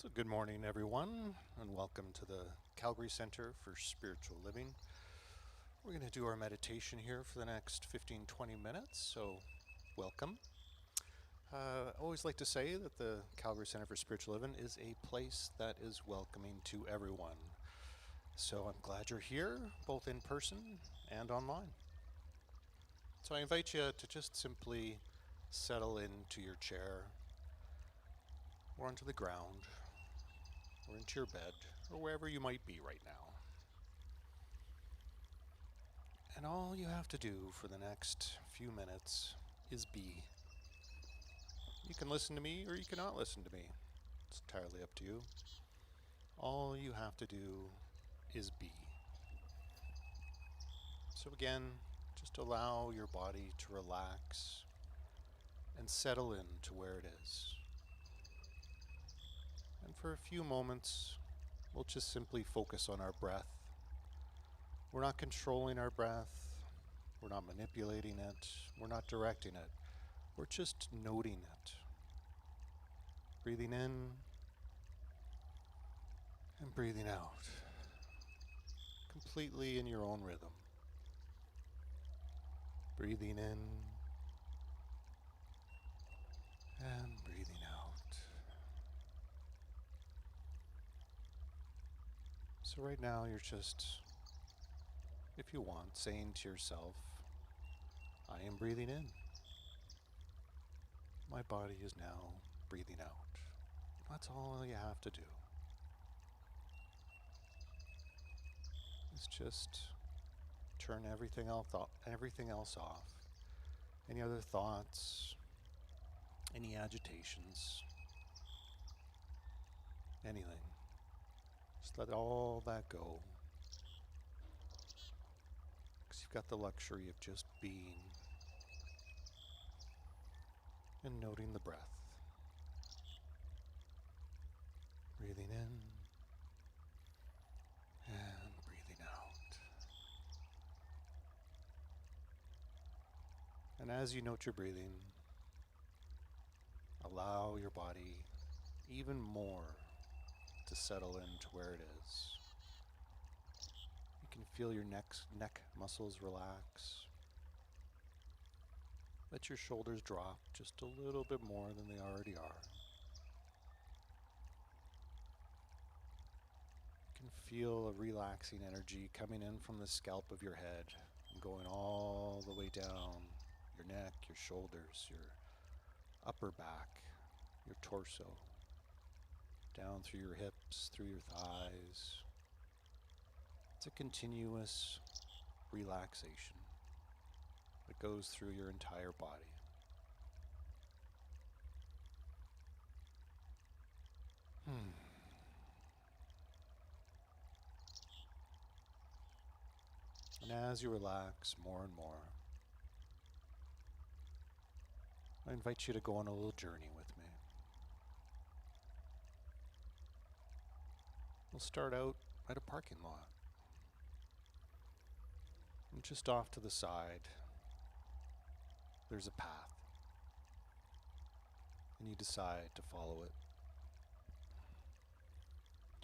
So good morning, everyone, and welcome to the Calgary Center for Spiritual Living. We're going to do our meditation here for the next 15-20 minutes, so welcome. I always like to say that the Calgary Center for Spiritual Living is a place that is welcoming to everyone. So I'm glad you're here, both in person and online. So I invite you to just simply settle into your chair or onto the ground or into your bed or wherever you might be right now. And all you have to do for the next few minutes is be. You can listen to me or you cannot listen to me. It's entirely up to you. All you have to do is be. So again, just allow your body to relax and settle into where it is. And for a few moments, we'll just simply focus on our breath. We're not controlling our breath. We're not manipulating it. We're not directing it. We're just noting it. Breathing in and breathing out, completely in your own rhythm. Breathing in and breathing out. So right now you're just, if you want, saying to yourself, I am breathing in. My body is now breathing out. That's all you have to do. It's just turn everything else off. Any other thoughts, any agitations, anything. Just let all that go. Because you've got the luxury of just being and noting the breath. Breathing in and breathing out. And as you note your breathing, allow your body even more to settle into where it is. You can feel your neck muscles relax. Let your shoulders drop just a little bit more than they already are. You can feel a relaxing energy coming in from the scalp of your head and going all the way down your neck, your shoulders, your upper back, your torso, down through your hips, through your thighs. It's a continuous relaxation that goes through your entire body. And as you relax more and more, I invite you to go on a little journey with me. We'll start out at a parking lot. And just off to the side, there's a path. And you decide to follow it.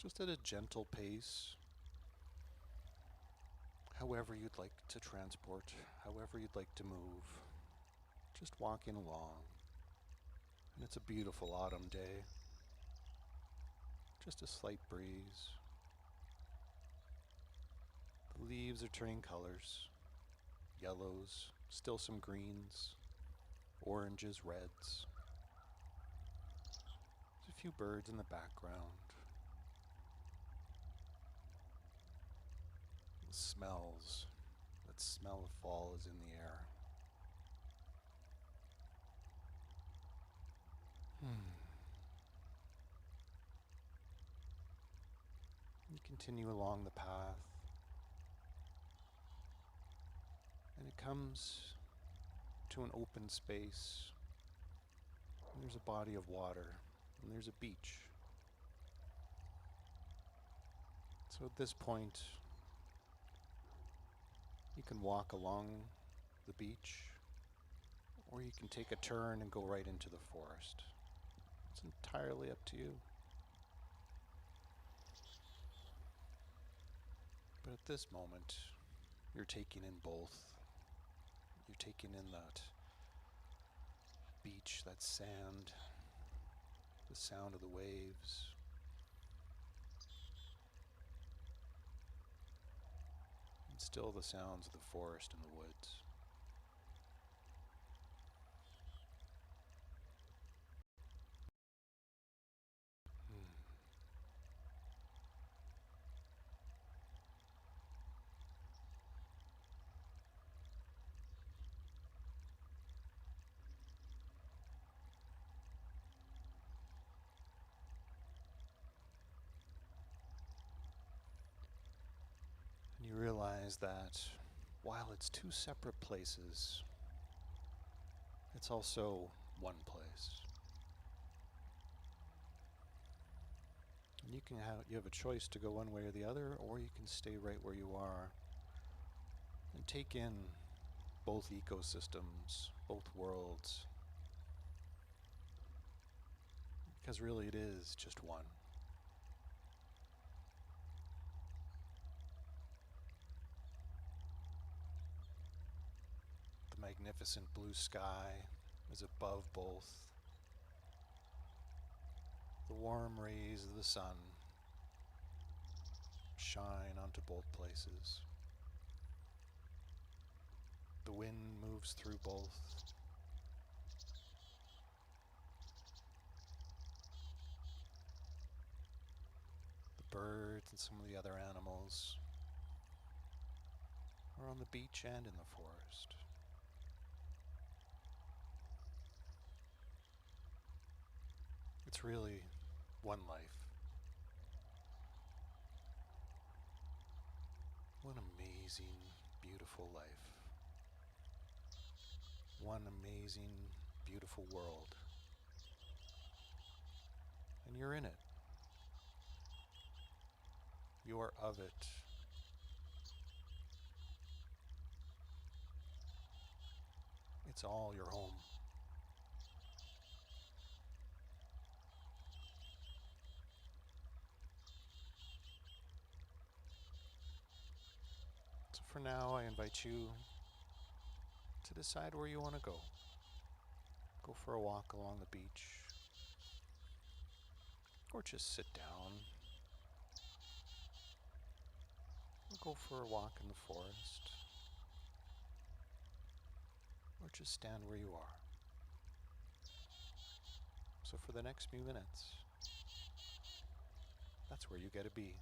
Just at a gentle pace, however you'd like to transport, however you'd like to move. Just walking along. And it's a beautiful autumn day. Just a slight breeze. The leaves are turning colors. Yellows, still some greens, oranges, reds. There's a few birds in the background. The smells, that smell of fall is in the air. You continue along the path, and it comes to an open space. And there's a body of water, and there's a beach. So at this point, you can walk along the beach, or you can take a turn and go right into the forest. It's entirely up to you. But at this moment, you're taking in both. You're taking in that beach, that sand, the sound of the waves, and still the sounds of the forest and the woods. And you realize that while it's two separate places, it's also one place. And you have a choice to go one way or the other, or you can stay right where you are and take in both ecosystems, both worlds, because really it is just one. The magnificent blue sky is above both. The warm rays of the sun shine onto both places. The wind moves through both. The birds and some of the other animals are on the beach and in the forest. It's really one life. One amazing, beautiful life. One amazing, beautiful world. And you're in it. You're of it. It's all your home. So for now, I invite you to decide where you want to go. Go for a walk along the beach, or just sit down, or go for a walk in the forest, or just stand where you are. So for the next few minutes, that's where you get to be.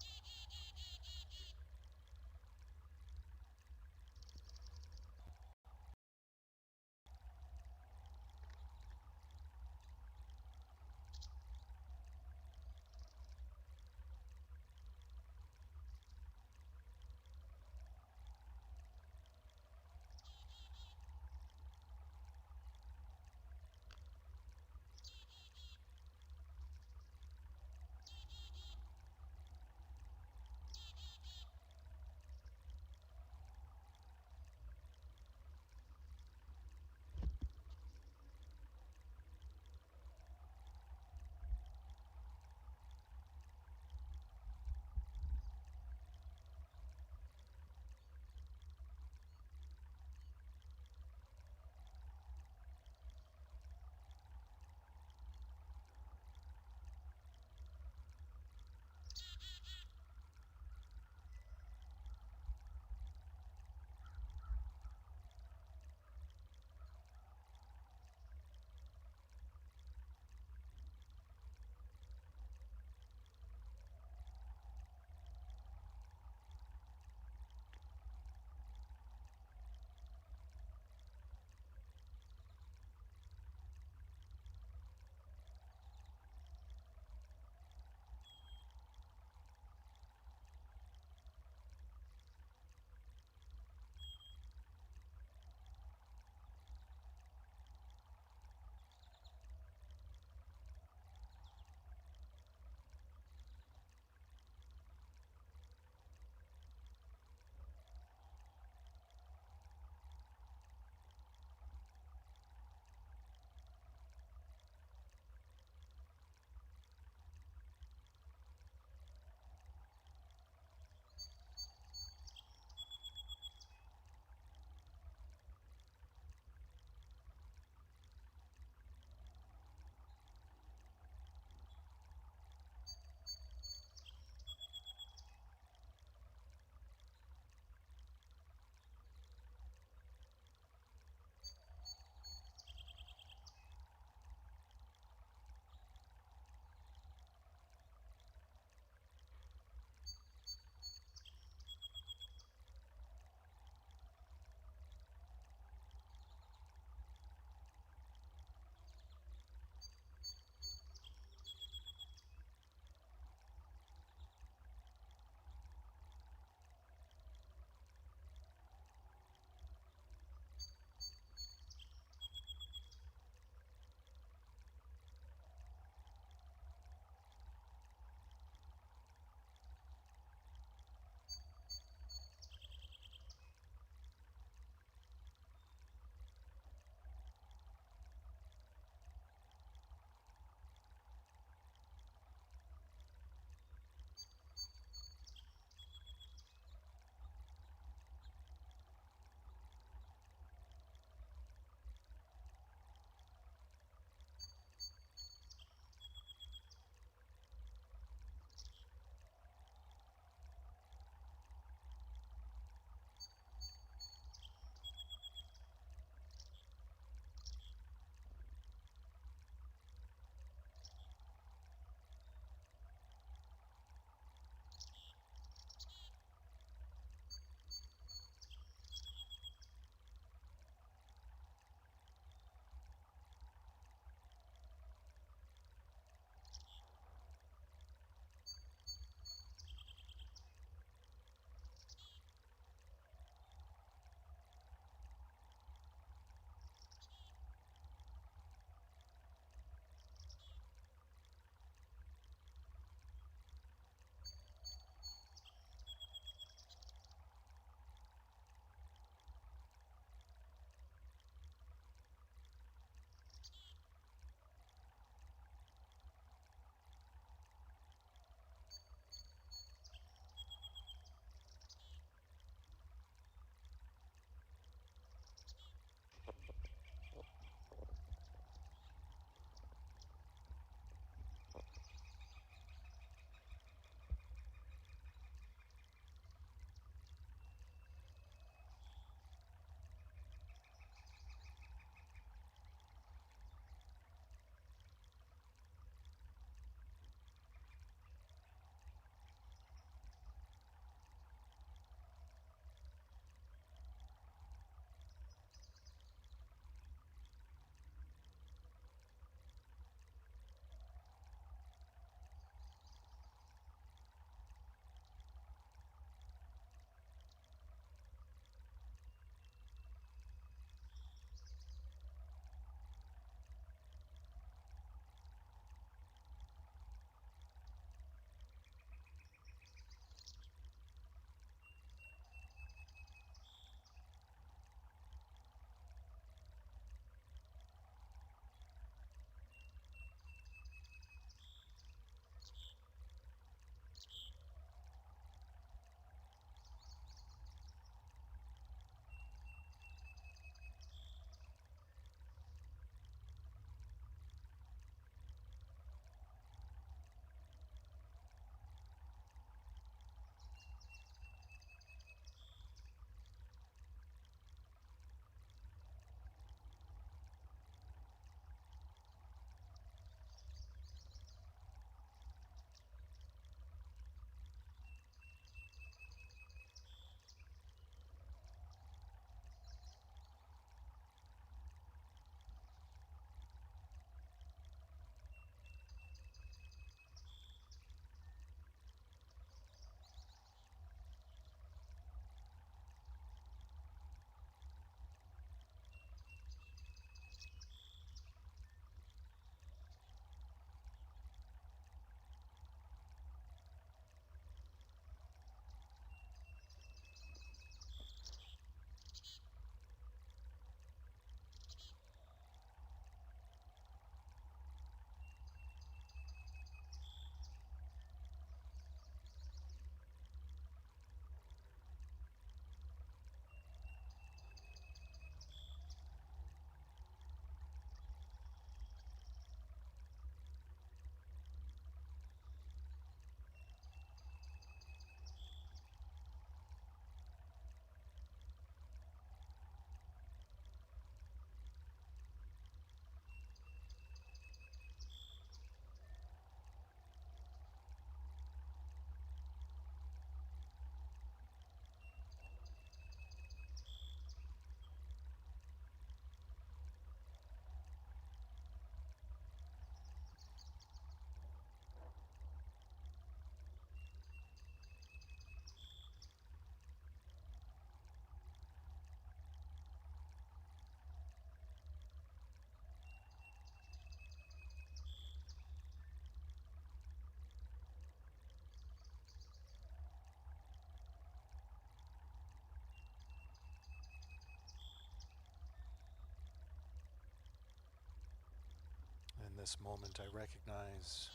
this moment, I recognize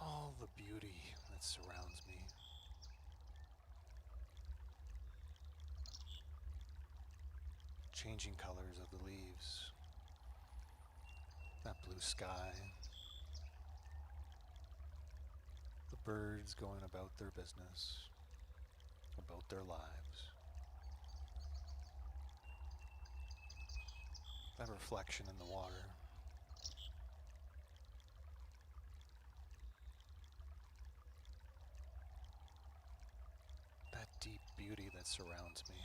all the beauty that surrounds me. Changing colors of the leaves, that blue sky, the birds going about their business, about their lives. That reflection in the water. That deep beauty that surrounds me.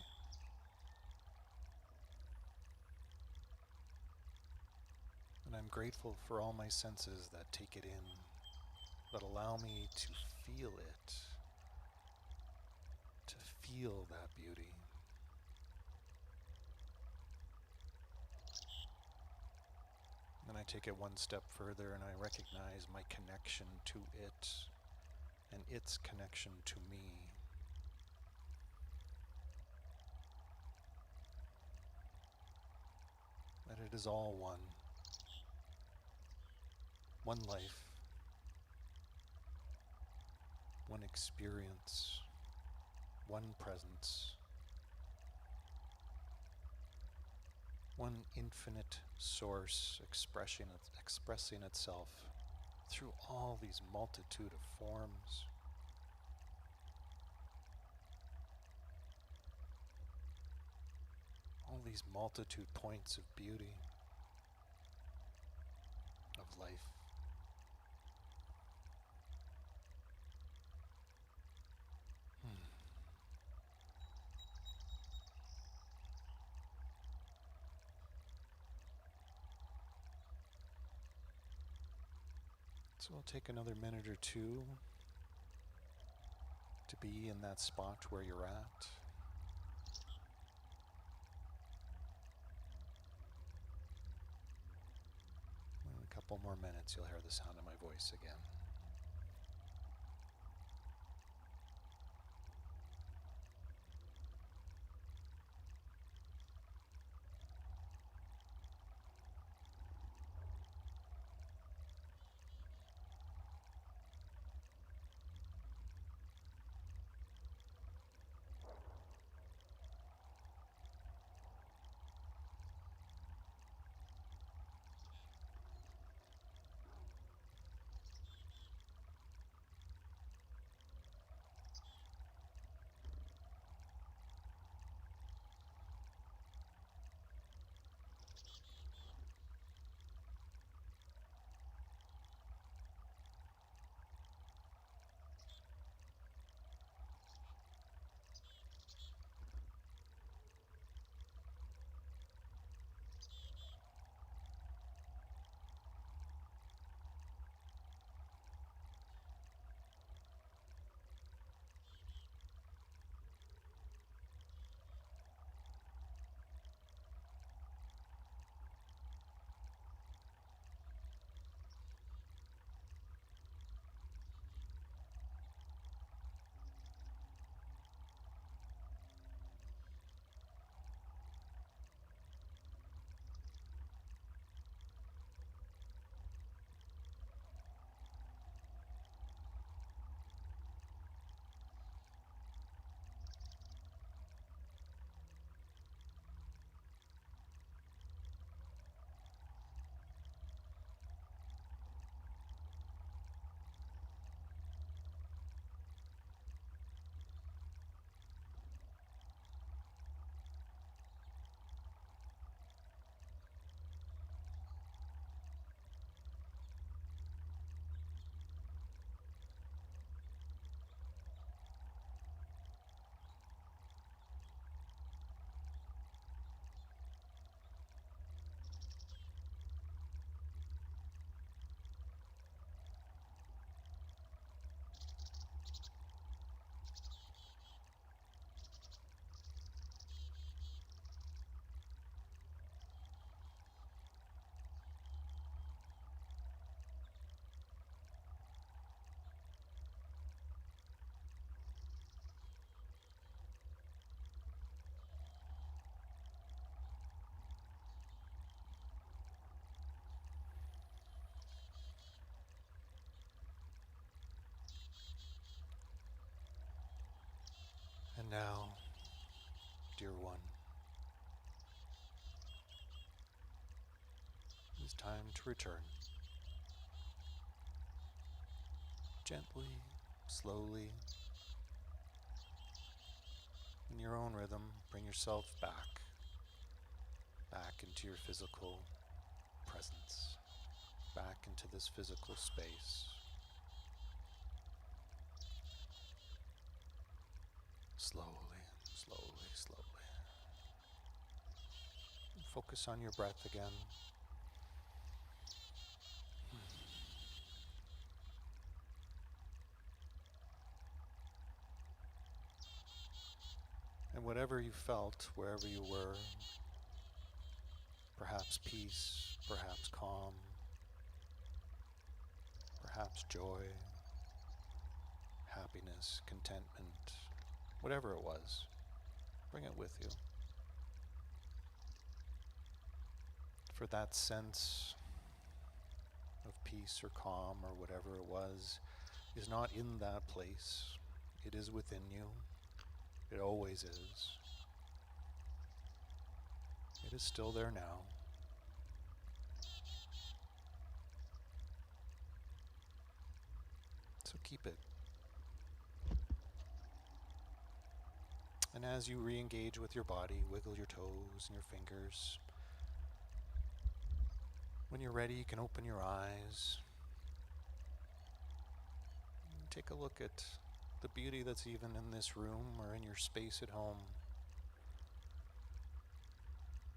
And I'm grateful for all my senses that take it in, that allow me to feel it, to feel that beauty. Then I take it one step further and I recognize my connection to it and its connection to me. That it is all one. One life, one experience, one presence, one infinite source expressing itself through all these multitude of forms. All these multitude points of beauty, of life. So we'll take another minute or two to be in that spot where you're at. In a couple more minutes, you'll hear the sound of my voice again. And now, dear one, it is time to return. Gently, slowly, in your own rhythm, bring yourself back into your physical presence, back into this physical space. Slowly, slowly, slowly. Focus on your breath again. And whatever you felt, wherever you were, perhaps peace, perhaps calm, perhaps joy, happiness, contentment, whatever it was, bring it with you. For that sense of peace or calm or whatever it was is not in that place. It is within you. It always is. It is still there now. So keep it. And as you re-engage with your body, wiggle your toes and your fingers. When you're ready, you can open your eyes. Take a look at the beauty that's even in this room or in your space at home.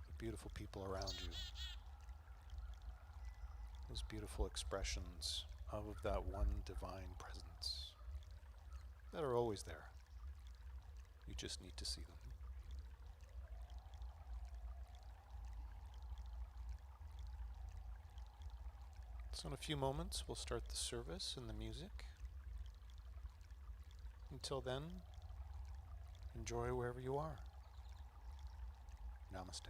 The beautiful people around you. Those beautiful expressions of that one divine presence that are always there. You just need to see them. So in a few moments, we'll start the service and the music. Until then, enjoy wherever you are. Namaste.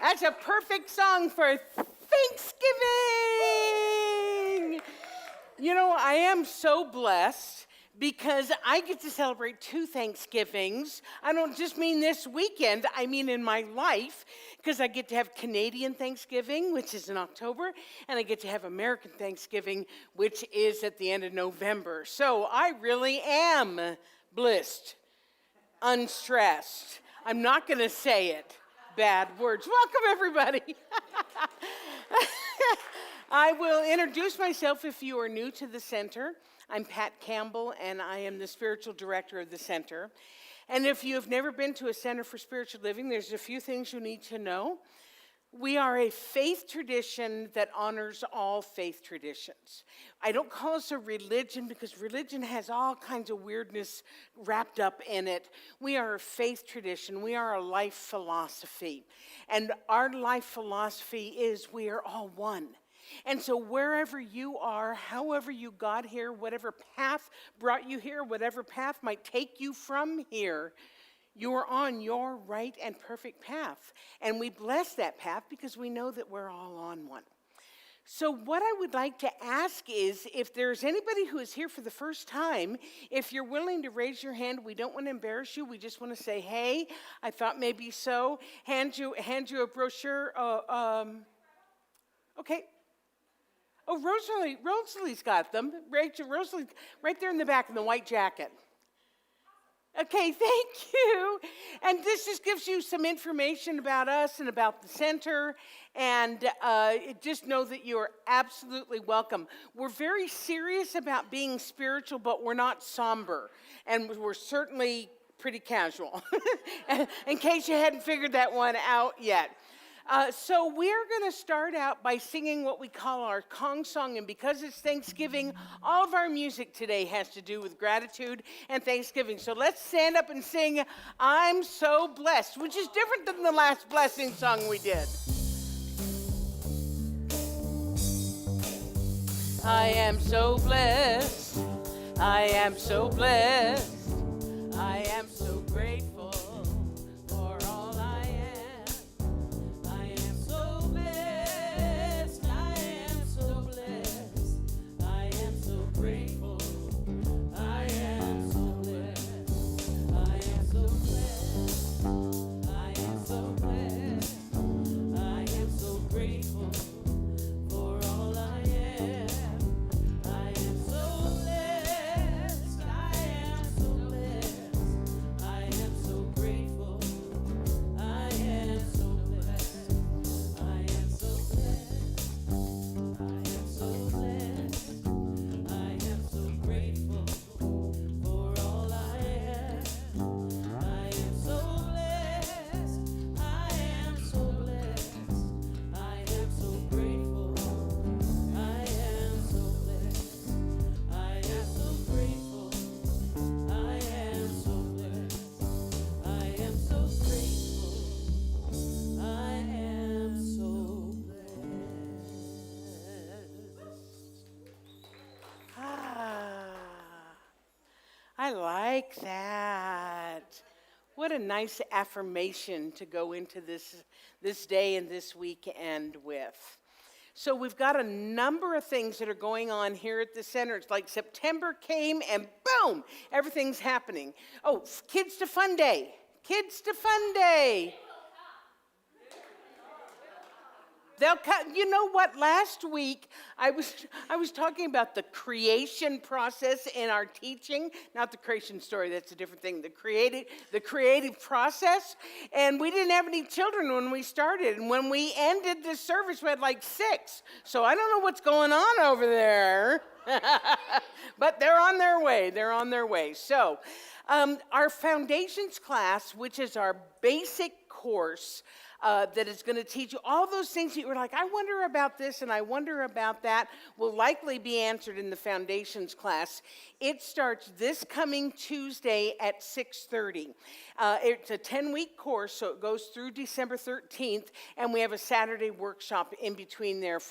That's a perfect song for Thanksgiving. You know, I am so blessed because I get to celebrate 2 Thanksgivings. I don't just mean this weekend, I mean in my life, because I get to have Canadian Thanksgiving, which is in October, and I get to have American Thanksgiving, which is at the end of November. So I really am blissed, unstressed. I'm not going to say it. Bad words. Welcome, everybody. I will introduce myself if you are new to the center. I'm Pat Campbell, and I am the spiritual director of the center. And if you have never been to a center for spiritual living, there's a few things you need to know. We are a faith tradition that honors all faith traditions. I don't call us a religion because religion has all kinds of weirdness wrapped up in it. We are a faith tradition. We are a life philosophy. And our life philosophy is we are all one. And so wherever you are, however you got here, whatever path brought you here, whatever path might take you from here, you are on your right and perfect path. And we bless that path because we know that we're all on one. So what I would like to ask is, if there's anybody who is here for the first time, if you're willing to raise your hand, we don't want to embarrass you. We just want to say, hey, I thought maybe so. Hand you a brochure. Okay. Oh, Rosalie's got them. Rosalie, right there in the back in the white jacket. Okay, thank you. And this just gives you some information about us and about the center. And just know that you are absolutely welcome. We're very serious about being spiritual, but we're not somber. And we're certainly pretty casual, in case you hadn't figured that one out yet. So we're going to start out by singing what we call our Kong song, and because it's Thanksgiving, all of our music today has to do with gratitude and Thanksgiving. So let's stand up and sing, I'm So Blessed, which is different than the last blessing song we did. I am so blessed, I am so blessed, I am so grateful. I like that. What a nice affirmation to go into this day and this weekend with. So we've got a number of things that are going on here at the center. It's like September came and boom, everything's happening. Oh, Kids to Funday. Kids to Funday. They'll come. You know what? Last week I was talking about the creation process in our teaching, not the creation story. That's a different thing. The creative process, and we didn't have any children when we started, and when we ended the service, we had like 6. So I don't know what's going on over there, but they're on their way. They're on their way. So our foundations class, which is our basic course. That is going to teach you all those things that you were like, I wonder about this and I wonder about that, will likely be answered in the foundations class. It starts this coming Tuesday at 6:30. It's a 10-week course, so it goes through December 13th, and we have a Saturday workshop in between there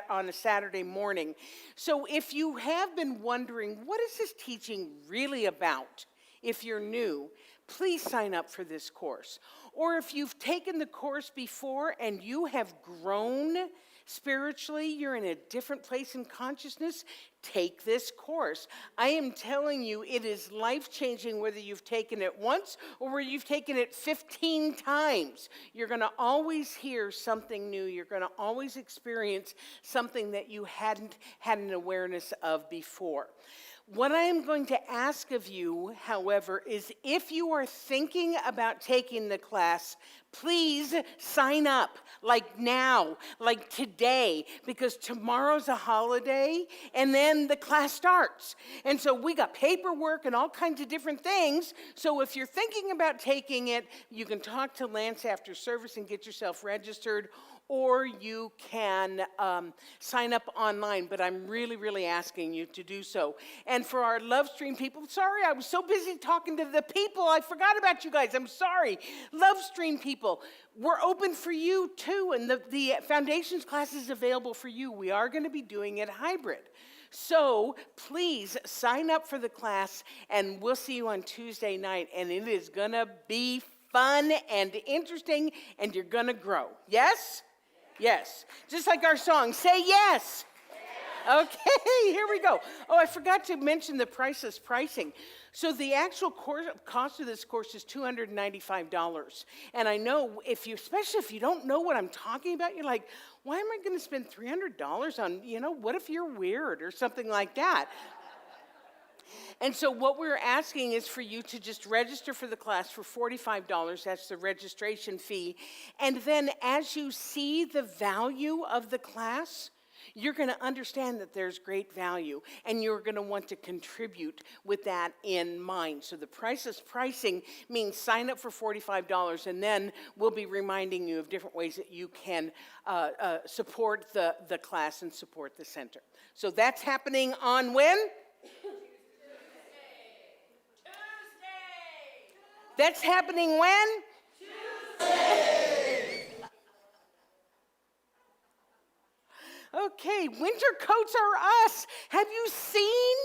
on a Saturday morning. So if you have been wondering, what is this teaching really about? If you're new, please sign up for this course. or if you've taken the course before and you have grown spiritually, you're in a different place in consciousness, take this course. I am telling you, it is life-changing whether you've taken it once or whether you've taken it 15 times. You're going to always hear something new. You're going to always experience something that you hadn't had an awareness of before. What I am going to ask of you, however, is if you are thinking about taking the class, please sign up, like now, like today, because tomorrow's a holiday, and then the class starts. And so we got paperwork and all kinds of different things. So if you're thinking about taking it, you can talk to Lance after service and get yourself registered, or you can sign up online, but I'm really, really asking you to do so. And for our Love Stream people, sorry, I was so busy talking to the people, I forgot about you guys, I'm sorry. Love Stream people, we're open for you too, and the Foundations class is available for you. We are gonna be doing it hybrid. So please sign up for the class, and we'll see you on Tuesday night, and it is gonna be fun and interesting, and you're gonna grow. Yes? Yes. Just like our song, say yes. Okay, here we go. Oh, I forgot to mention the priceless pricing. So the actual cost of this course is $295. And I know especially if you don't know what I'm talking about, you're like, why am I going to spend $300 on, what if you're weird or something like that? And so what we're asking is for you to just register for the class for $45. That's the registration fee. And then as you see the value of the class, you're going to understand that there's great value, and you're going to want to contribute with that in mind. So the priceless pricing means sign up for $45, and then we'll be reminding you of different ways that you can support the class and support the center. So that's happening on when? That's happening when? Tuesday. Okay, winter coats are us. Have you seen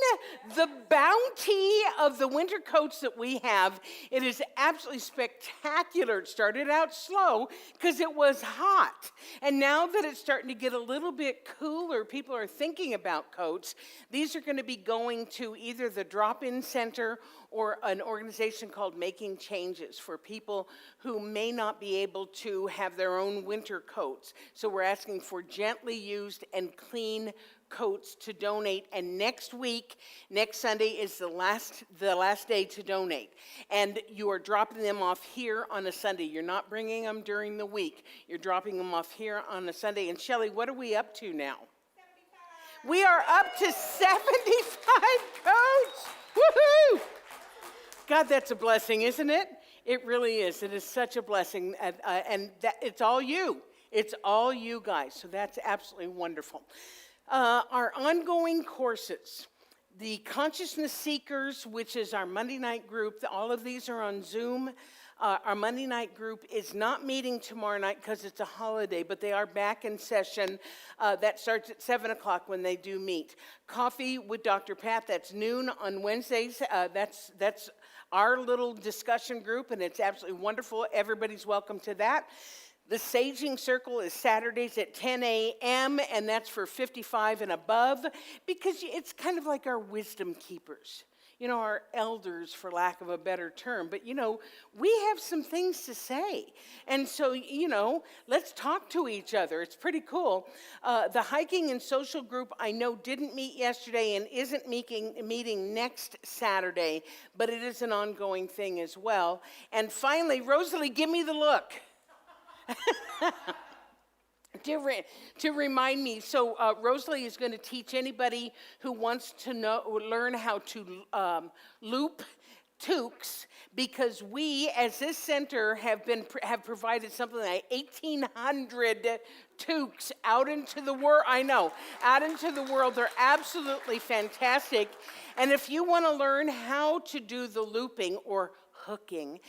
the bounty of the winter coats that we have? It is absolutely spectacular. It started out slow because it was hot. And now that it's starting to get a little bit cooler, people are thinking about coats. These are going to be going to either the drop-in center or an organization called Making Changes for people who may not be able to have their own winter coats. So we're asking for gently used and clean coats to donate. And next week, next Sunday, is the last day to donate. And you are dropping them off here on a Sunday. You're not bringing them during the week. You're dropping them off here on a Sunday. And Shelley, what are we up to now? 75. We are up to 75 coats. Woohoo! God, that's a blessing, isn't it? It really is. It is such a blessing, and it's all you. It's all you guys, so that's absolutely wonderful. Our ongoing courses, the Consciousness Seekers, which is our Monday night group, all of these are on Zoom. Our Monday night group is not meeting tomorrow night because it's a holiday, but they are back in session. That starts at 7 o'clock when they do meet. Coffee with Dr. Pat, that's noon on Wednesdays. That's our little discussion group, and it's absolutely wonderful. Everybody's welcome to that. The Saging Circle is Saturdays at 10 a.m., and that's for 55 and above, because it's kind of like our wisdom keepers. Our elders, for lack of a better term. But, we have some things to say. And so, let's talk to each other. It's pretty cool. The hiking and social group, I know, didn't meet yesterday and isn't meeting next Saturday, but it is an ongoing thing as well. And finally, Rosalie, give me the look. To remind me, so Rosalie is going to teach anybody who wants to learn how to loop toques, because we, as this center, have provided something like 1,800 toques out into the world. I know, out into the world. They're absolutely fantastic. And if you want to learn how to do the looping or hooking.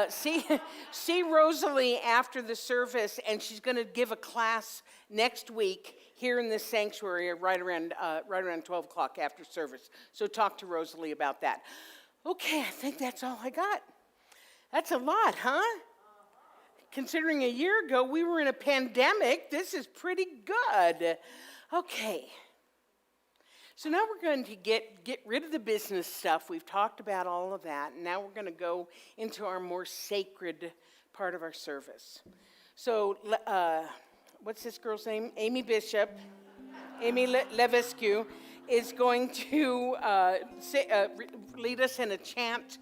See Rosalie after the service, and she's going to give a class next week here in this sanctuary right around 12 o'clock after service. So talk to Rosalie about that. Okay, I think that's all I got. That's a lot, huh? considering a year ago we were in a pandemic, this is pretty good. Okay. So now we're going to get rid of the business stuff. We've talked about all of that. And now we're going to go into our more sacred part of our service. So what's this girl's name? Amy Bishop, Amy Levesque, is going to lead us in a chant.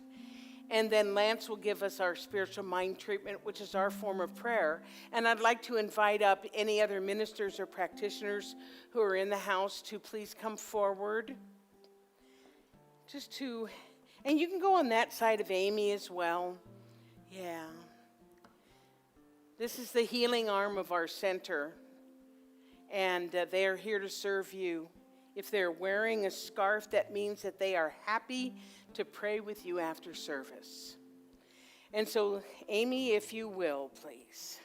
And then Lance will give us our spiritual mind treatment, which is our form of prayer. And I'd like to invite up any other ministers or practitioners who are in the house to please come forward. And you can go on that side of Amy as well. Yeah. This is the healing arm of our center. And they are here to serve you. If they're wearing a scarf, that means that they are happy to pray with you after service. And so, Amy, if you will, please.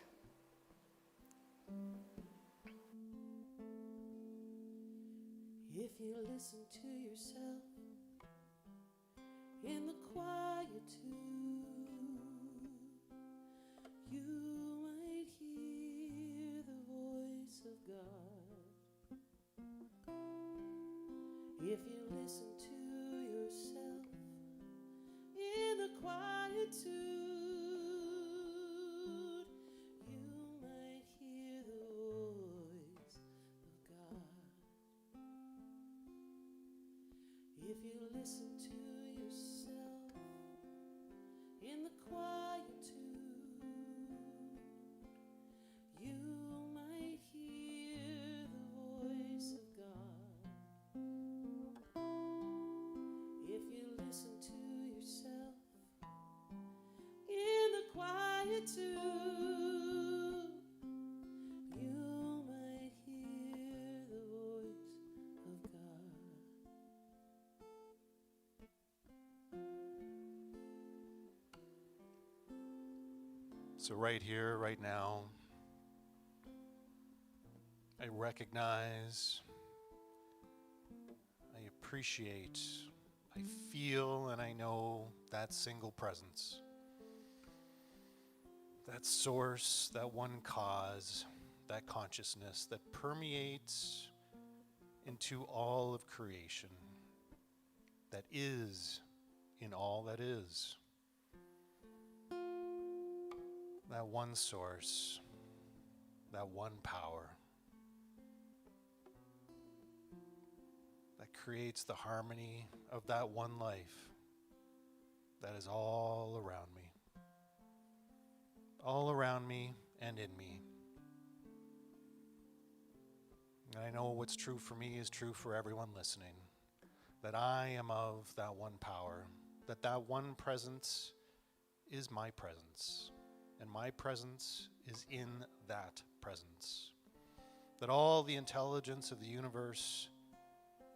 If you listen to yourself in the quietude, you might hear the voice of God. If you listen to yourself in the quietude, you might hear the voice of God. If you listen to yourself in the quietude, you might hear the voice of God. If you listen to yourself in the quietude, you might hear the voice of God. So right here, right now, I recognize, I appreciate, I feel, and I know that single presence. That source, that one cause, that consciousness that permeates into all of creation, that is in all that is. That one source, that one power that creates the harmony of that one life that is all around me. All around me and in me. And I know what's true for me is true for everyone listening. That I am of that one power. That one presence is my presence. And my presence is in that presence. That all the intelligence of the universe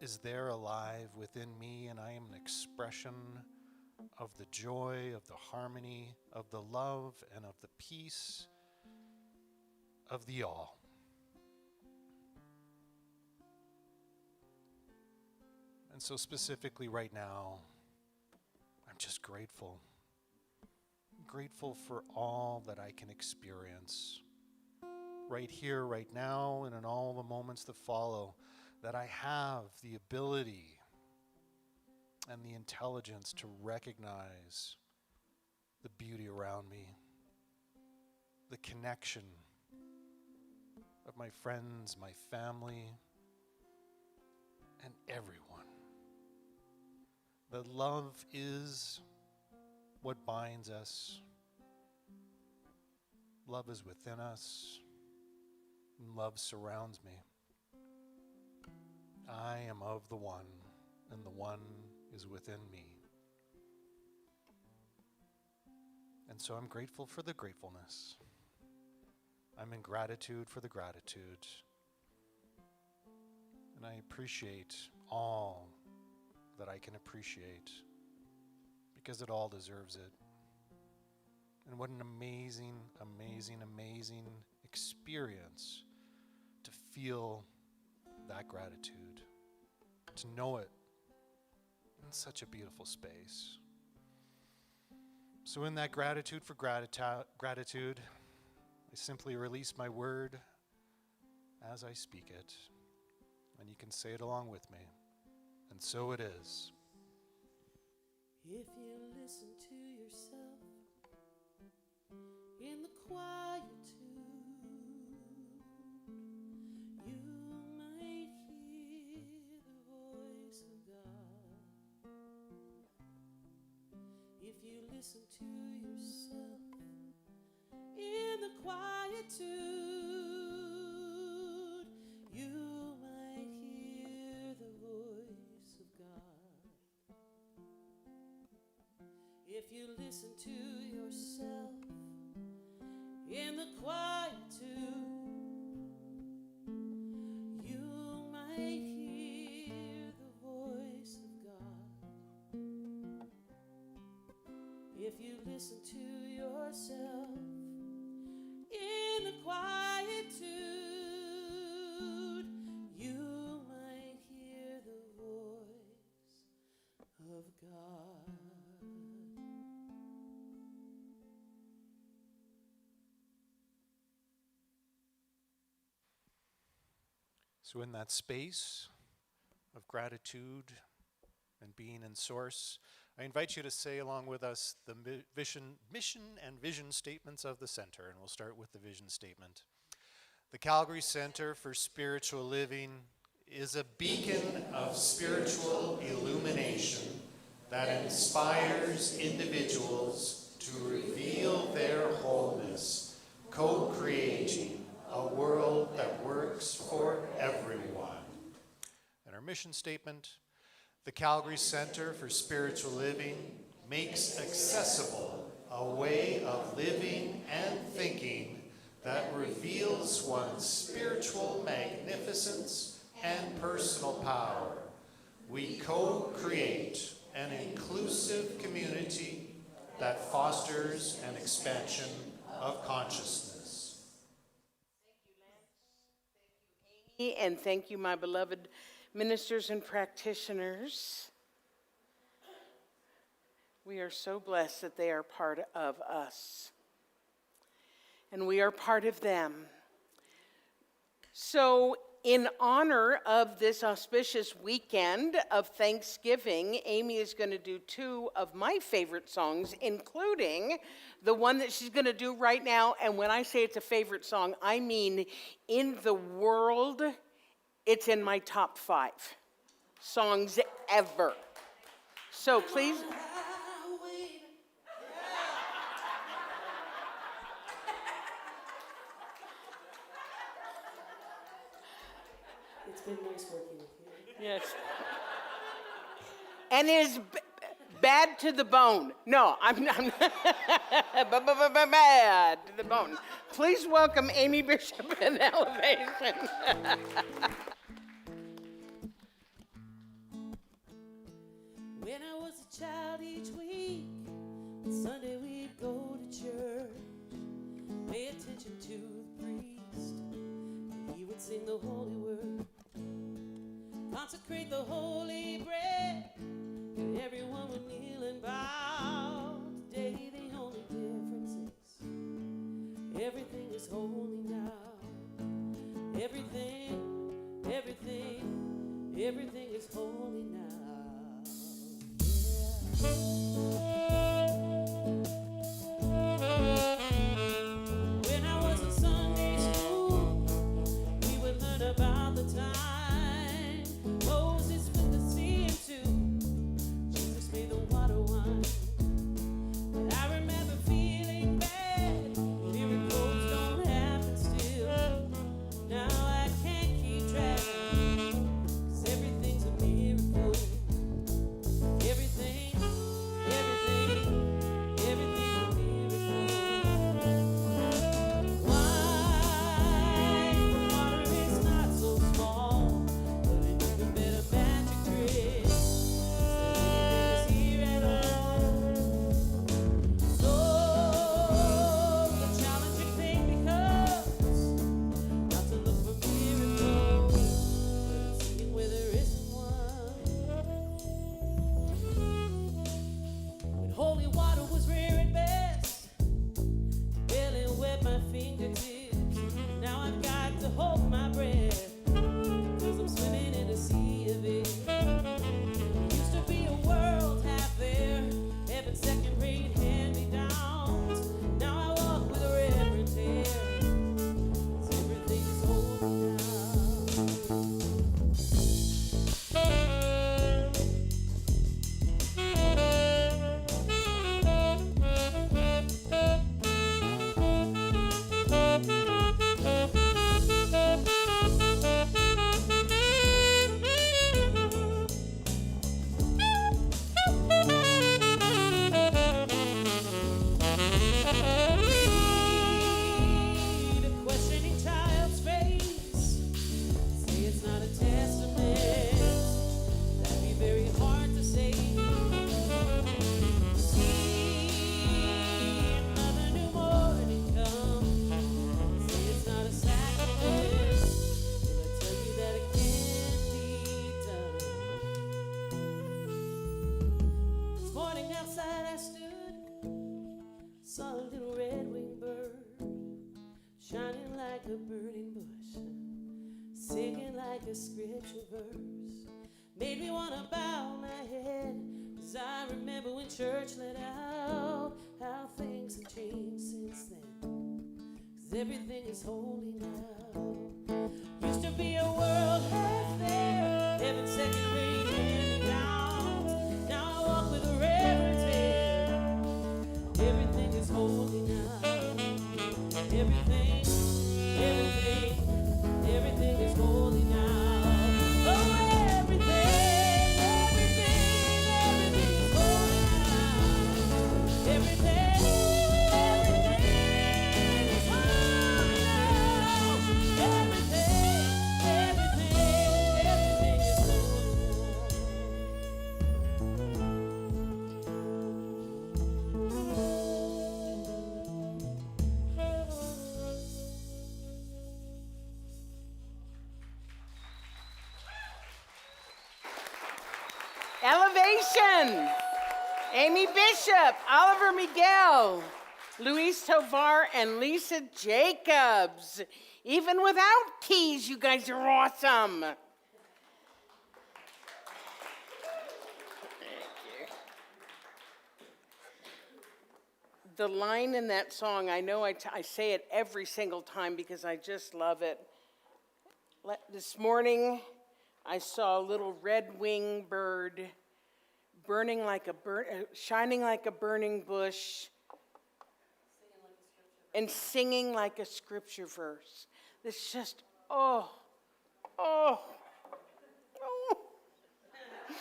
is there alive within me, and I am an expression of the joy, of the harmony, of the love, and of the peace of the all. And so specifically right now, I'm just grateful. Grateful for all that I can experience right here, right now, and in all the moments that follow, that I have the ability and the intelligence to recognize the beauty around me, the connection of my friends, my family, and everyone. That love is what binds us. Love is within us, and love surrounds me. I am of the one, and the one is within me. And so I'm grateful for the gratefulness. I'm in gratitude for the gratitude. And I appreciate all that I can appreciate, because it all deserves it. And what an amazing, amazing, amazing experience to feel that gratitude, to know it in such a beautiful space. So in that gratitude for gratitude, I simply release my word as I speak it, and you can say it along with me. And so it is. If you listen to yourself in the quietude, you might hear the voice of God. If you listen to yourself in the quietude, you might hear the voice of God. If you listen to yourself in the quietude, you might hear the voice of God. If you listen to yourself in the quietude, you might hear the voice of God. So in that space of gratitude and being in Source, I invite you to say along with us the mission and vision statements of the center, and we'll start with the vision statement. The Calgary Center for Spiritual Living is a beacon of spiritual illumination that inspires individuals to reveal their wholeness, co-creating a world that works for everyone. And our mission statement: the Calgary Center for Spiritual Living makes accessible a way of living and thinking that reveals one's spiritual magnificence and personal power. We co-create an inclusive community that fosters an expansion of consciousness. And thank you, my beloved ministers and practitioners. We are so blessed that they are part of us, and we are part of them. So, in honor of this auspicious weekend of Thanksgiving, Amy is going to do two of my favorite songs, including the one that she's going to do right now. And when I say it's a favorite song, I mean in the world, it's in my top 5 songs ever. So please. It's been nice working with you. Yes. And is bad to the bone. No, I'm not. Bad to the bone. Please welcome Amy Bishop in Elevation. When I was a child each week, on Sunday we'd go to church, pay attention to the priest, and he would sing the holy word, consecrate the holy bread, and everyone would kneel and bow. Today the only difference is everything is holy now. Everything is holy now. When I was in Sunday school, we would learn about the time Moses split the sea in two. Jesus made the water wine. And I remember feeling bad. Miracles don't happen still. Now I can't keep track, 'cause everything's a miracle. Everything shining like a burning bush, singing like a scripture verse. Made me want to bow my head, 'cause I remember when church let out, how things have changed since then, 'cause everything is holy now. Used to be a world half there, heaven second rate hand me down. Now I walk with a reverence there. Everything is holy now. Everything, everything is holy now. Oh, everything is holy now. Everything is holy now. Everything is Elevation. Amy Bishop, Oliver Miguel, Luis Tovar, and Lisa Jacobs. Even without keys, you guys are awesome. The line in that song, I know I say it every single time because I just love it. This morning, I saw a little red-winged bird shining like a burning bush, and singing like a scripture verse. It's just, oh.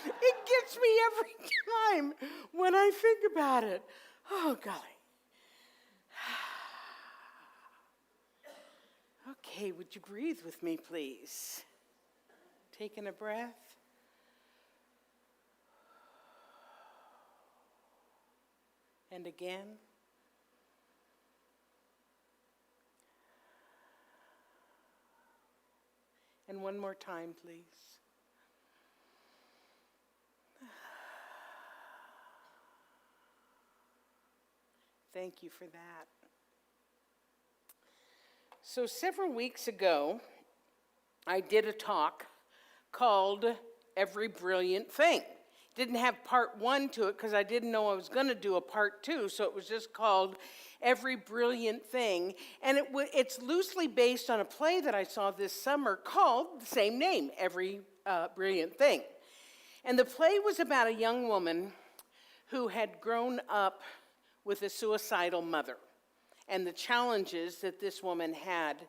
It gets me every time when I think about it. Oh, golly. Okay, would you breathe with me, please? Taking a breath. And again. And one more time, please. Thank you for that. So several weeks ago, I did a talk called Every Brilliant Thing. Didn't have part 1 to it because I didn't know I was going to do a part 2, so it was just called Every Brilliant Thing. And it's loosely based on a play that I saw this summer called the same name, Every Brilliant Thing. And the play was about a young woman who had grown up with a suicidal mother and the challenges that this woman had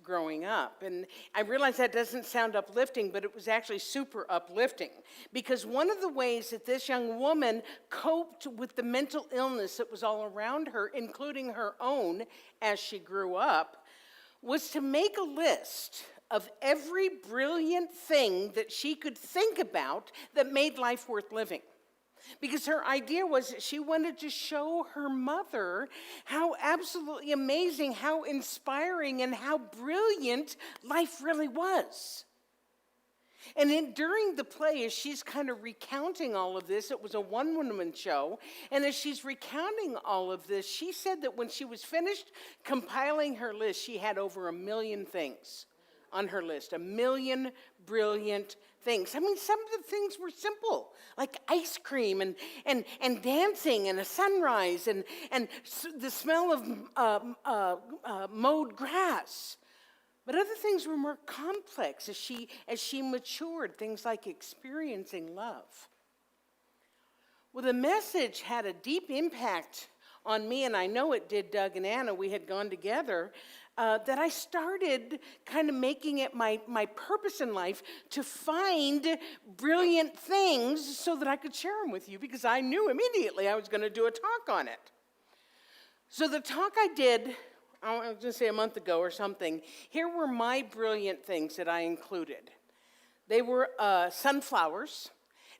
growing up. And I realize that doesn't sound uplifting, but it was actually super uplifting, because one of the ways that this young woman coped with the mental illness that was all around her, including her own as she grew up, was to make a list of every brilliant thing that she could think about that made life worth living. Because her idea was that she wanted to show her mother how absolutely amazing, how inspiring, and how brilliant life really was. And during the play, as she's kind of recounting all of this, it was a one-woman show, and as she's recounting all of this, she said that when she was finished compiling her list, she had over 1 million things on her list, 1 million brilliant things. I mean, some of the things were simple, like ice cream and dancing and a sunrise and the smell of mowed grass. But other things were more complex as she matured, things like experiencing love. Well, the message had a deep impact on me, and I know it did Doug and Anna. We had gone together. That I started kind of making it my purpose in life to find brilliant things so that I could share them with you, because I knew immediately I was going to do a talk on it. So the talk I did, I was going to say a month ago or something, here were my brilliant things that I included. They were sunflowers.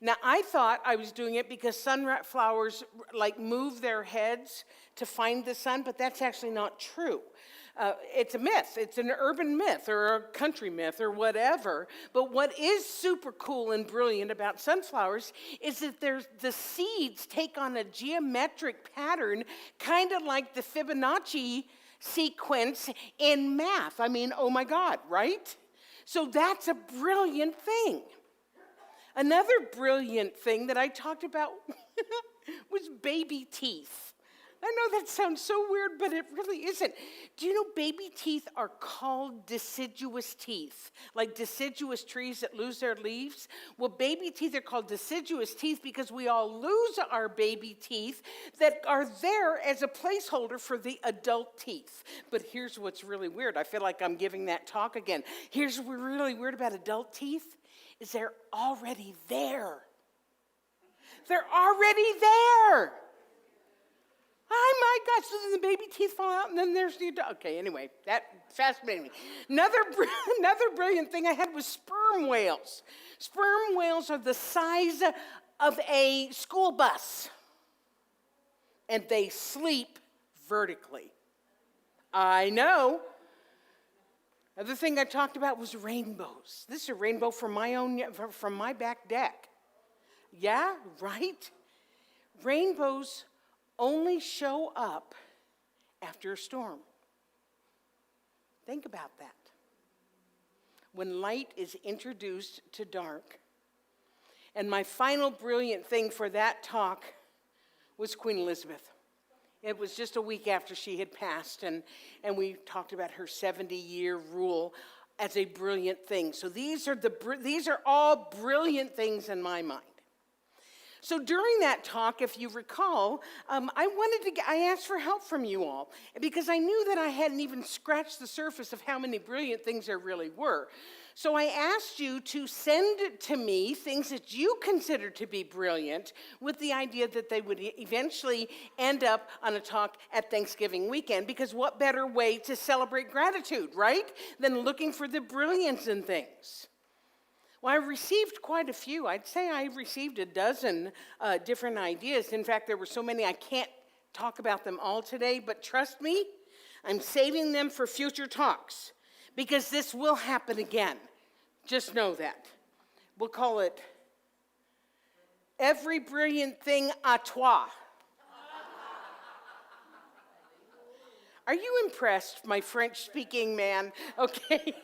Now, I thought I was doing it because sunflowers like move their heads to find the sun, but that's actually not true. It's a myth. It's an urban myth or a country myth or whatever. But what is super cool and brilliant about sunflowers is that the seeds take on a geometric pattern, kind of like the Fibonacci sequence in math. I mean, oh my God, right? So that's a brilliant thing. Another brilliant thing that I talked about was baby teeth. I know that sounds so weird, but it really isn't. Do you know baby teeth are called deciduous teeth? Like deciduous trees that lose their leaves? Well, baby teeth are called deciduous teeth because we all lose our baby teeth that are there as a placeholder for the adult teeth. But here's what's really weird. I feel like I'm giving that talk again. Here's what's really weird about adult teeth is they're already there. They're already there. Oh my gosh, so then the baby teeth fall out and then there's the adult. Okay, anyway, that fascinated me. Another brilliant thing I had was sperm whales. Sperm whales are the size of a school bus. And they sleep vertically. I know. Another thing I talked about was rainbows. This is a rainbow from my back deck. Yeah, right? Rainbows only show up after a storm. Think about that. When light is introduced to dark. And my final brilliant thing for that talk was Queen Elizabeth. It was just a week after she had passed, and we talked about her 70-year rule as a brilliant thing. So these are all brilliant things in my mind. So during that talk, if you recall, I asked for help from you all because I knew that I hadn't even scratched the surface of how many brilliant things there really were. So I asked you to send to me things that you consider to be brilliant with the idea that they would eventually end up on a talk at Thanksgiving weekend, because what better way to celebrate gratitude, right, than looking for the brilliance in things? Well, I received quite a few. I'd say I received a dozen different ideas. In fact, there were so many I can't talk about them all today, but trust me, I'm saving them for future talks because this will happen again. Just know that. We'll call it Every Brilliant Thing à Toi. Are you impressed, my French-speaking man? Okay.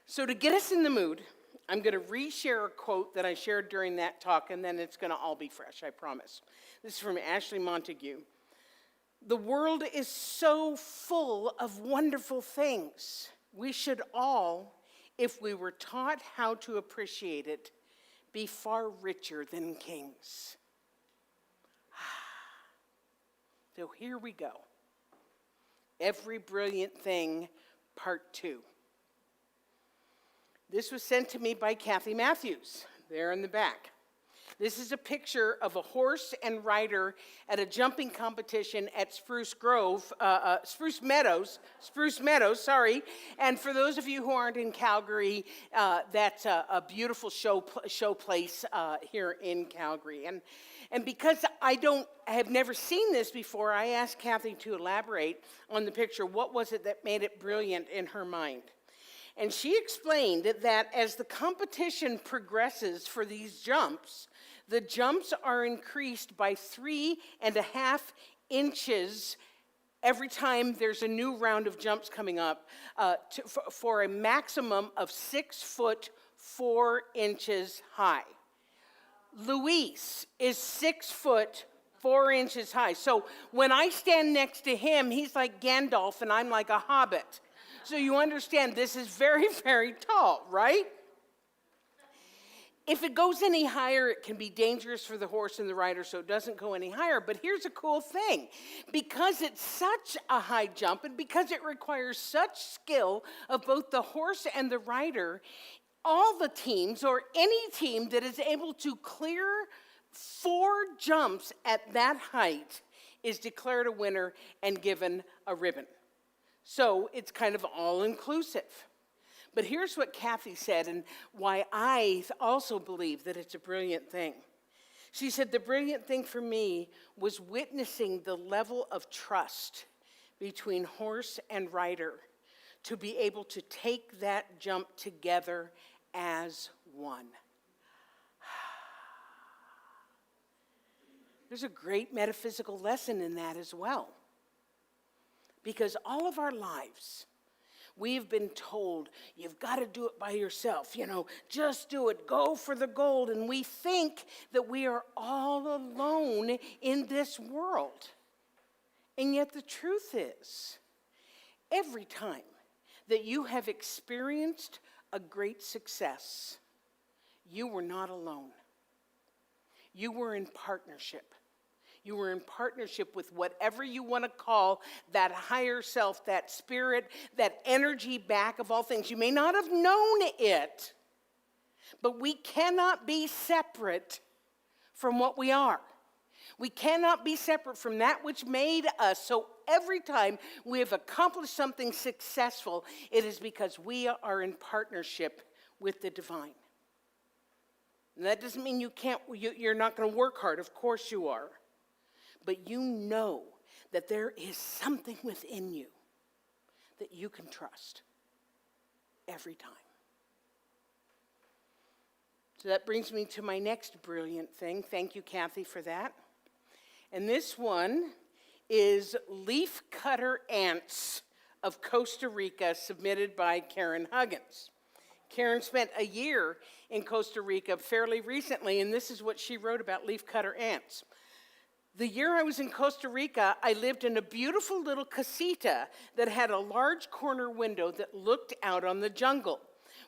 So to get us in the mood, I'm going to reshare a quote that I shared during that talk, and then it's going to all be fresh, I promise. This is from Ashley Montague. The world is so full of wonderful things. We should all, if we were taught how to appreciate it, be far richer than kings. So here we go. Every Brilliant Thing, Part 2. This was sent to me by Kathy Matthews, there in the back. This is a picture of a horse and rider at a jumping competition at Spruce Meadows. And for those of you who aren't in Calgary, that's a beautiful show place here in Calgary. And because I have never seen this before, I asked Kathy to elaborate on the picture. What was it that made it brilliant in her mind? And she explained that as the competition progresses for these jumps, the jumps are increased by 3.5 inches every time there's a new round of jumps coming up for a maximum of 6 foot 4 inches high. Luis is 6 foot 4 inches high. So when I stand next to him, he's like Gandalf and I'm like a hobbit. So you understand this is very, very tall, right? If it goes any higher, it can be dangerous for the horse and the rider, so it doesn't go any higher. But here's a cool thing. Because it's such a high jump and because it requires such skill of both the horse and the rider, all the teams or any team that is able to clear 4 jumps at that height is declared a winner and given a ribbon. So it's kind of all-inclusive. But here's what Kathy said and why I also believe that it's a brilliant thing. She said, the brilliant thing for me was witnessing the level of trust between horse and rider to be able to take that jump together as one. There's a great metaphysical lesson in that as well. Because all of our lives, we've been told, you've got to do it by yourself. Just do it. Go for the gold. And we think that we are all alone in this world. And yet the truth is, every time that you have experienced a great success, you were not alone. You were in partnership. You were in partnership with whatever you want to call that higher self, that spirit, that energy back of all things. You may not have known it, but we cannot be separate from what we are. We cannot be separate from that which made us. So every time we have accomplished something successful, it is because we are in partnership with the divine. And that doesn't mean you're not going to work hard. Of course you are. But you know that there is something within you that you can trust every time. So that brings me to my next brilliant thing. Thank you, Kathy, for that. And this one is Leaf Cutter Ants of Costa Rica, submitted by Karen Huggins. Karen spent a year in Costa Rica fairly recently, and this is what she wrote about leafcutter ants. The year I was in Costa Rica, I lived in a beautiful little casita that had a large corner window that looked out on the jungle,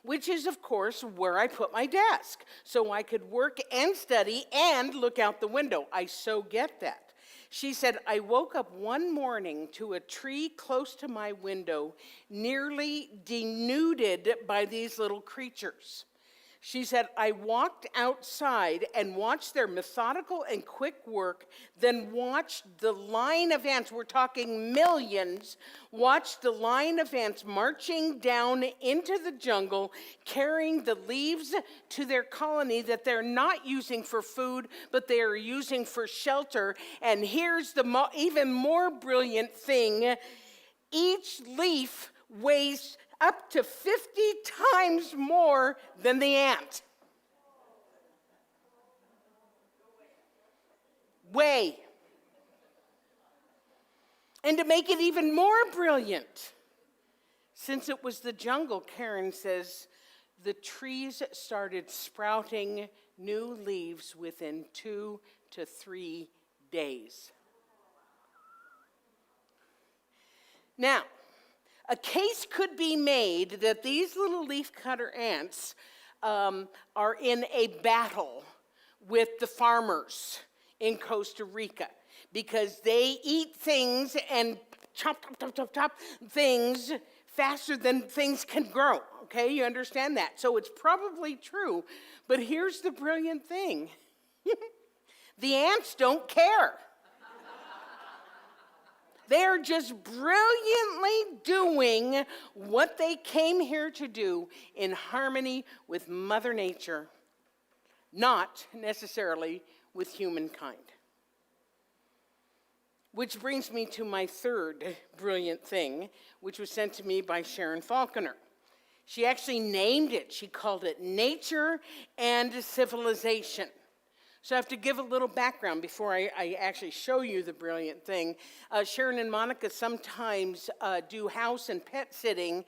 which is, of course, where I put my desk, so I could work and study and look out the window. I so get that. She said, I woke up one morning to a tree close to my window, nearly denuded by these little creatures. She said, I walked outside and watched their methodical and quick work, then watched the line of ants, we're talking millions, watched the line of ants marching down into the jungle, carrying the leaves to their colony that they're not using for food, but they are using for shelter. And here's the even more brilliant thing. Each leaf weighs up to 50 times more than the ant. Weigh. And to make it even more brilliant, since it was the jungle, Karen says, the trees started sprouting new leaves within 2 to 3 days. Now, a case could be made that these little leafcutter ants are in a battle with the farmers in Costa Rica because they eat things and chop things faster than things can grow. Okay, you understand that? So it's probably true. But here's the brilliant thing. The ants don't care. They're just brilliantly doing what they came here to do in harmony with Mother Nature, not necessarily with humankind. Which brings me to my third brilliant thing, which was sent to me by Sharon Falconer. She actually named it. She called it Nature and Civilization. So I have to give a little background before I actually show you the brilliant thing. Sharon and Monica sometimes do house and pet sitting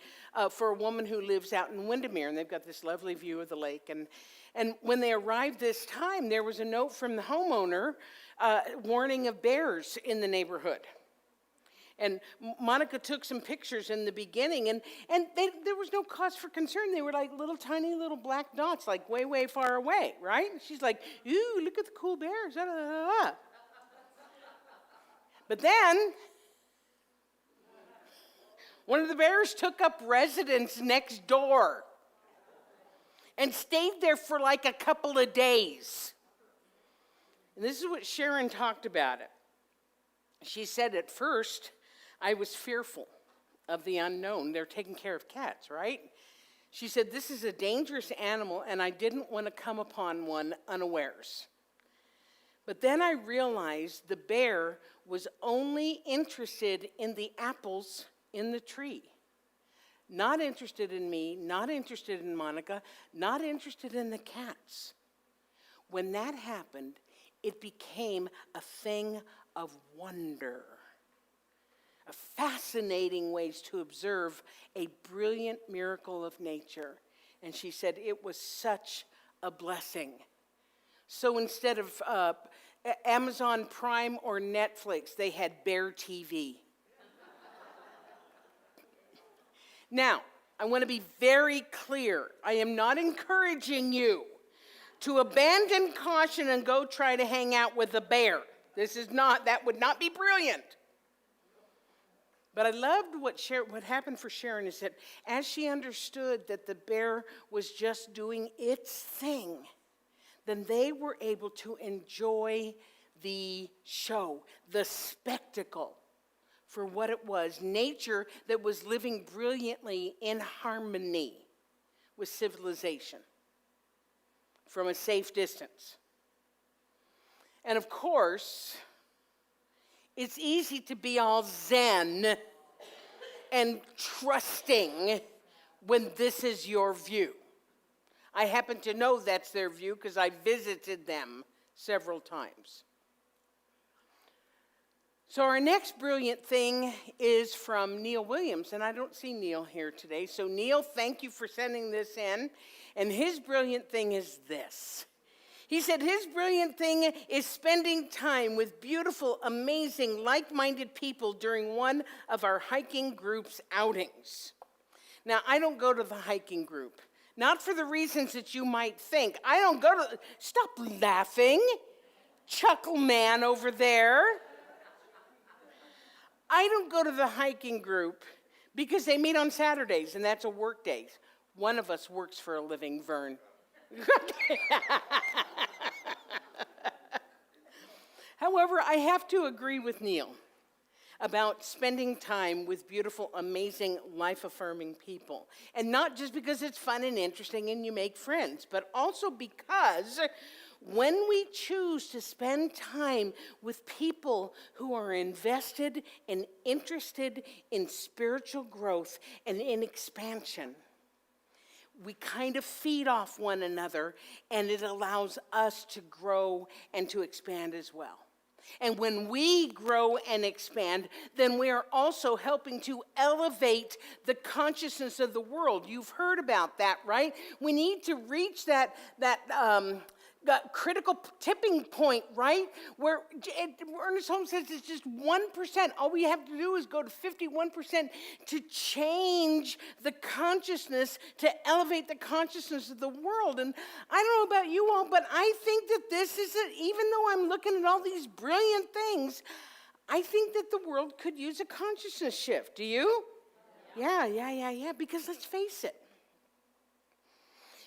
for a woman who lives out in Windermere, and they've got this lovely view of the lake. And when they arrived this time, there was a note from the homeowner warning of bears in the neighborhood. And Monica took some pictures in the beginning, and there was no cause for concern. They were like little tiny little black dots, like way, way far away, right? And she's like, ooh, look at the cool bears. Da, da, da, da. But then, one of the bears took up residence next door and stayed there for like a couple of days. And this is what Sharon talked about it. She said, at first, I was fearful of the unknown. They're taking care of cats, right? She said, this is a dangerous animal, and I didn't want to come upon one unawares. But then I realized the bear was only interested in the apples in the tree. Not interested in me, not interested in Monica, not interested in the cats. When that happened, it became a thing of wonder, a fascinating ways to observe a brilliant miracle of nature. And she said it was such a blessing. So instead of Amazon Prime or Netflix, they had Bear TV. Now, I want to be very clear. I am not encouraging you to abandon caution and go try to hang out with a bear. That would not be brilliant. But I loved what happened for Sharon is that as she understood that the bear was just doing its thing, then they were able to enjoy the show, the spectacle for what it was. Nature that was living brilliantly in harmony with civilization from a safe distance. And of course, it's easy to be all zen and trusting when this is your view. I happen to know that's their view because I visited them several times. So our next brilliant thing is from Neil Williams, and I don't see Neil here today. So Neil, thank you for sending this in. And his brilliant thing is this. He said his brilliant thing is spending time with beautiful, amazing, like-minded people during one of our hiking group's outings. Now, I don't go to the hiking group, not for the reasons that you might think. I don't go to, stop laughing, chuckle man over there. I don't go to the hiking group because they meet on Saturdays, and that's a work day. One of us works for a living, Vern. However, I have to agree with Neil about spending time with beautiful, amazing, life-affirming people. And not just because it's fun and interesting and you make friends, but also because when we choose to spend time with people who are invested and interested in spiritual growth and in expansion, we kind of feed off one another, and it allows us to grow and to expand as well. And when we grow and expand, then we are also helping to elevate the consciousness of the world. You've heard about that, right? We need to reach that critical tipping point, right? Where Ernest Holmes says it's just 1%. All we have to do is go to 51% to change the consciousness, to elevate the consciousness of the world. And I don't know about you all, but I think that this is even though I'm looking at all these brilliant things, I think that the world could use a consciousness shift. Do you? Yeah. Because let's face it,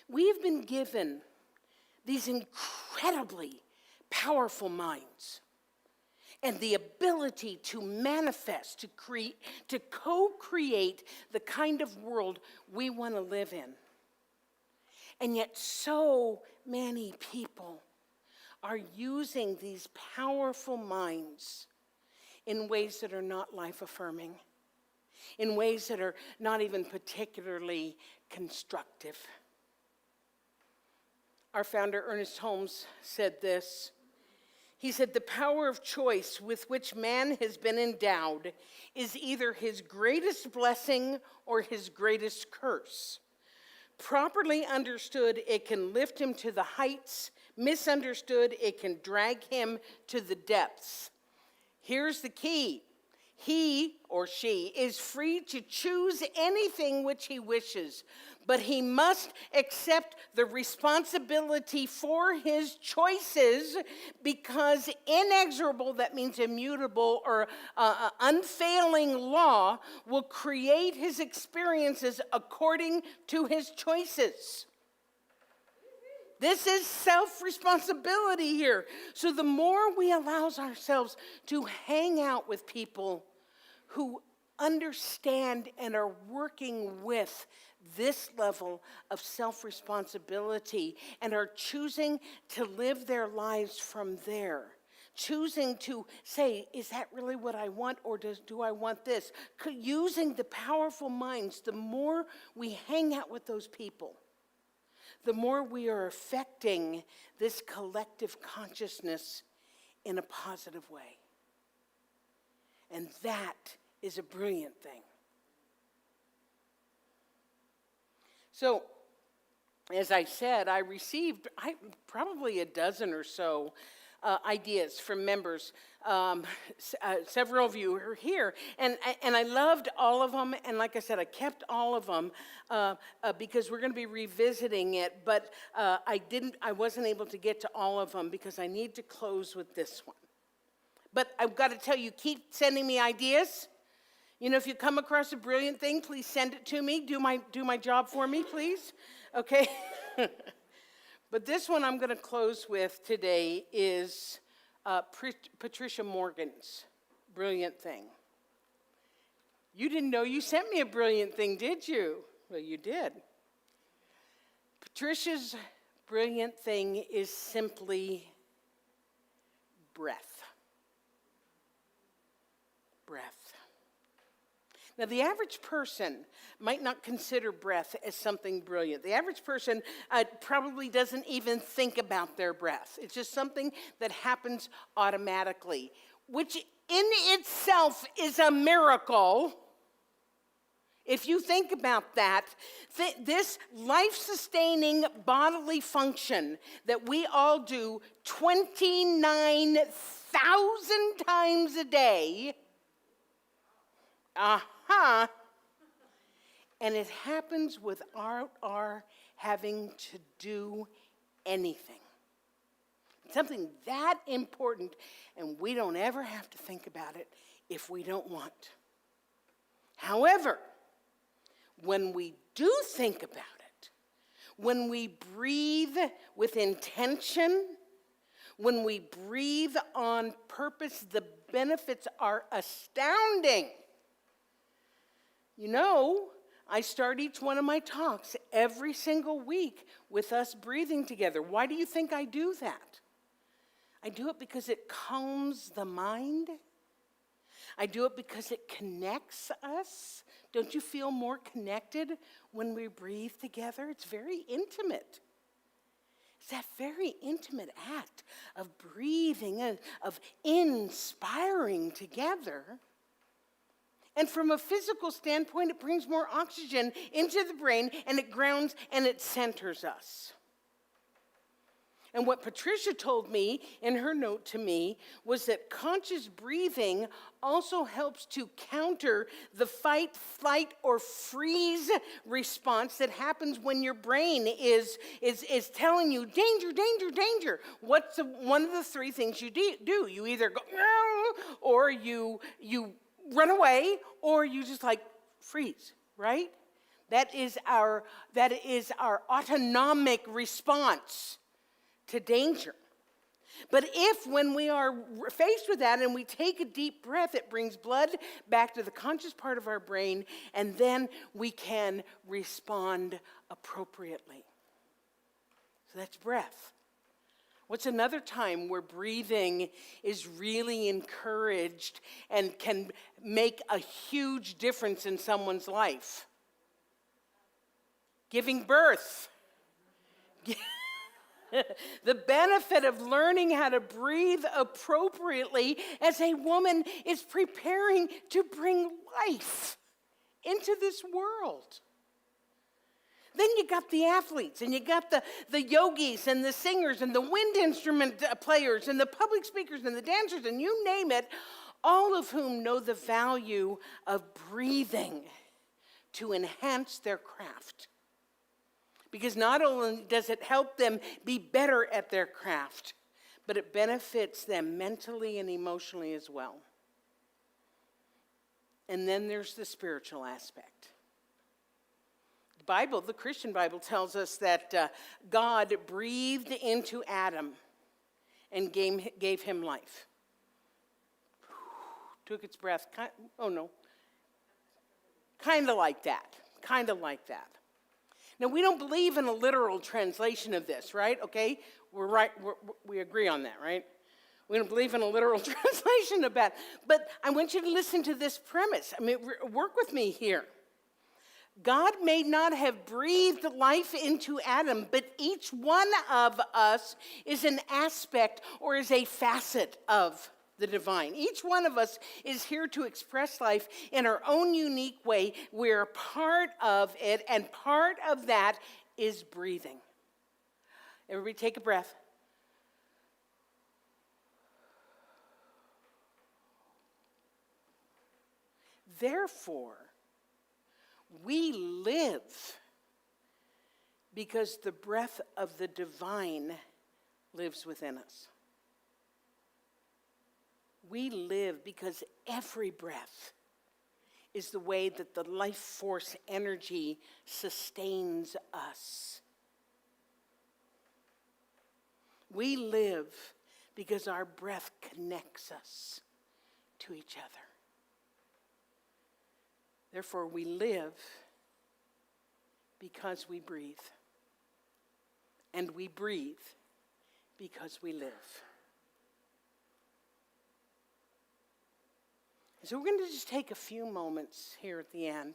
we have been given these incredibly powerful minds and the ability to manifest, to co-create the kind of world we want to live in. And yet so many people are using these powerful minds in ways that are not life-affirming, in ways that are not even particularly constructive. Our founder, Ernest Holmes, said this. He said, the power of choice with which man has been endowed is either his greatest blessing or his greatest curse. Properly understood, it can lift him to the heights. Misunderstood, it can drag him to the depths. Here's the key. He or she is free to choose anything which he wishes, but he must accept the responsibility for his choices because inexorable, that means immutable or unfailing law, will create his experiences according to his choices. This is self-responsibility here. So the more we allow ourselves to hang out with people who understand and are working with this level of self-responsibility and are choosing to live their lives from there, choosing to say, is that really what I want, or do I want this? Using the powerful minds, the more we hang out with those people, the more we are affecting this collective consciousness in a positive way. And that is a brilliant thing. So, as I said, I received probably a dozen or so ideas from members. Several of you are here, and I loved all of them. And like I said, I kept all of them because we're going to be revisiting it. But I wasn't able to get to all of them because I need to close with this one. But I've got to tell you, keep sending me ideas. You know, if you come across a brilliant thing, please send it to me. Do my job for me, please. Okay? But this one I'm going to close with today is Patricia Morgan's brilliant thing. You didn't know you sent me a brilliant thing, did you? Well, you did. Patricia's brilliant thing is simply breath. Breath. Now, the average person might not consider breath as something brilliant. The average person probably doesn't even think about their breath. It's just something that happens automatically, which in itself is a miracle. If you think about that, this life-sustaining bodily function that we all do 29,000 times a day, and it happens without our having to do anything. Something that important, and we don't ever have to think about it if we don't want. However, when we do think about it, when we breathe with intention, when we breathe on purpose, the benefits are astounding. You know, I start each one of my talks every single week with us breathing together. Why do you think I do that? I do it because it calms the mind. I do it because it connects us. Don't you feel more connected when we breathe together? It's very intimate. It's that very intimate act of breathing, of inspiring together. And from a physical standpoint, it brings more oxygen into the brain, and it grounds and it centers us. And what Patricia told me in her note to me was that conscious breathing also helps to counter the fight, flight, or freeze response that happens when your brain is telling you, danger, danger, danger. What's one of the three things you do? You either go, or you run away, or you just like freeze, right? That is our autonomic response to danger. But if when we are faced with that and we take a deep breath, it brings blood back to the conscious part of our brain, and then we can respond appropriately. So that's breath. What's another time where breathing is really encouraged and can make a huge difference in someone's life? Giving birth. The benefit of learning how to breathe appropriately as a woman is preparing to bring life into this world. Then you got the athletes, and you got the yogis, and the singers, and the wind instrument players, and the public speakers, and the dancers, and you name it, all of whom know the value of breathing to enhance their craft. Because not only does it help them be better at their craft, but it benefits them mentally and emotionally as well. And then there's the spiritual aspect. The Bible, the Christian Bible, tells us that God breathed into Adam and gave him life. Took its breath, kind of like that. Now, we don't believe in a literal translation of this, right? Okay, we're right. We agree on that, right? We don't believe in a literal translation of that. But I want you to listen to this premise. I mean, work with me here. God may not have breathed life into Adam, but each one of us is an aspect or is a facet of the divine. Each one of us is here to express life in our own unique way. We're a part of it, and part of that is breathing. Everybody take a breath. Therefore, we live because the breath of the divine lives within us. We live because every breath is the way that the life force energy sustains us. We live because our breath connects us to each other. Therefore, we live because we breathe. And we breathe because we live. So we're going to just take a few moments here at the end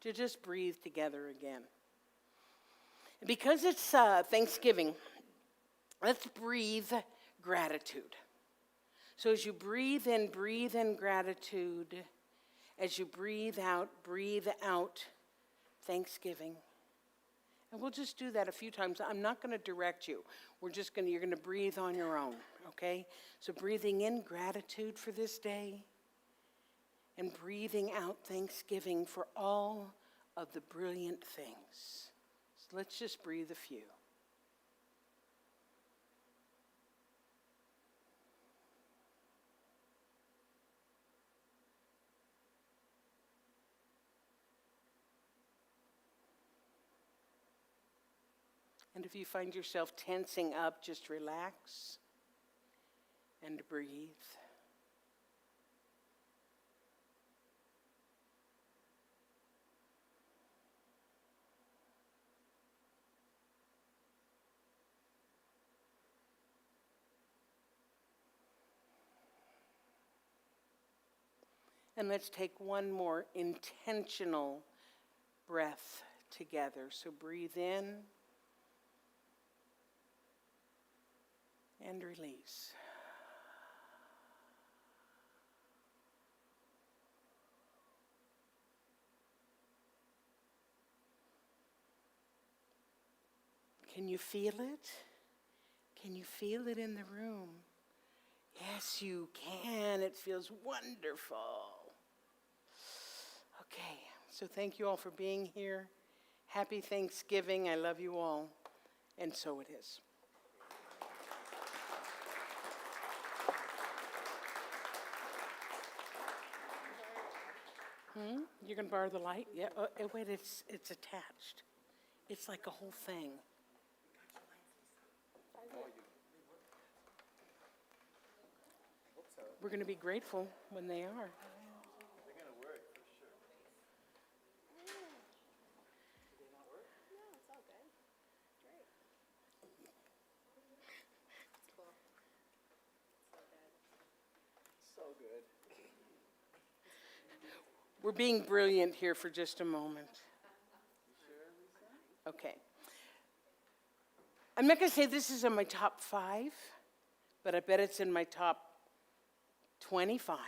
to just breathe together again. And because it's Thanksgiving, let's breathe gratitude. So as you breathe in gratitude. As you breathe out thanksgiving. And we'll just do that a few times. I'm not going to direct you. You're going to breathe on your own, okay? So breathing in gratitude for this day and breathing out thanksgiving for all of the brilliant things. So let's just breathe a few. And if you find yourself tensing up, just relax and breathe. And let's take one more intentional breath together. So breathe in. And release. Can you feel it? Can you feel it in the room? Yes, you can. It feels wonderful. Okay, so thank you all for being here. Happy Thanksgiving. I love you all. And so it is. You're going to borrow the light? Yeah. Oh, wait, it's attached. It's like a whole thing. We're going to be grateful when they are. They're going to work for sure. Do they not work? No, it's all good. Great. It's cool. So good. We're being brilliant here for just a moment. You sure, Lisa? Okay. I'm not going to say this is in my top 5, but I bet it's in my top 25.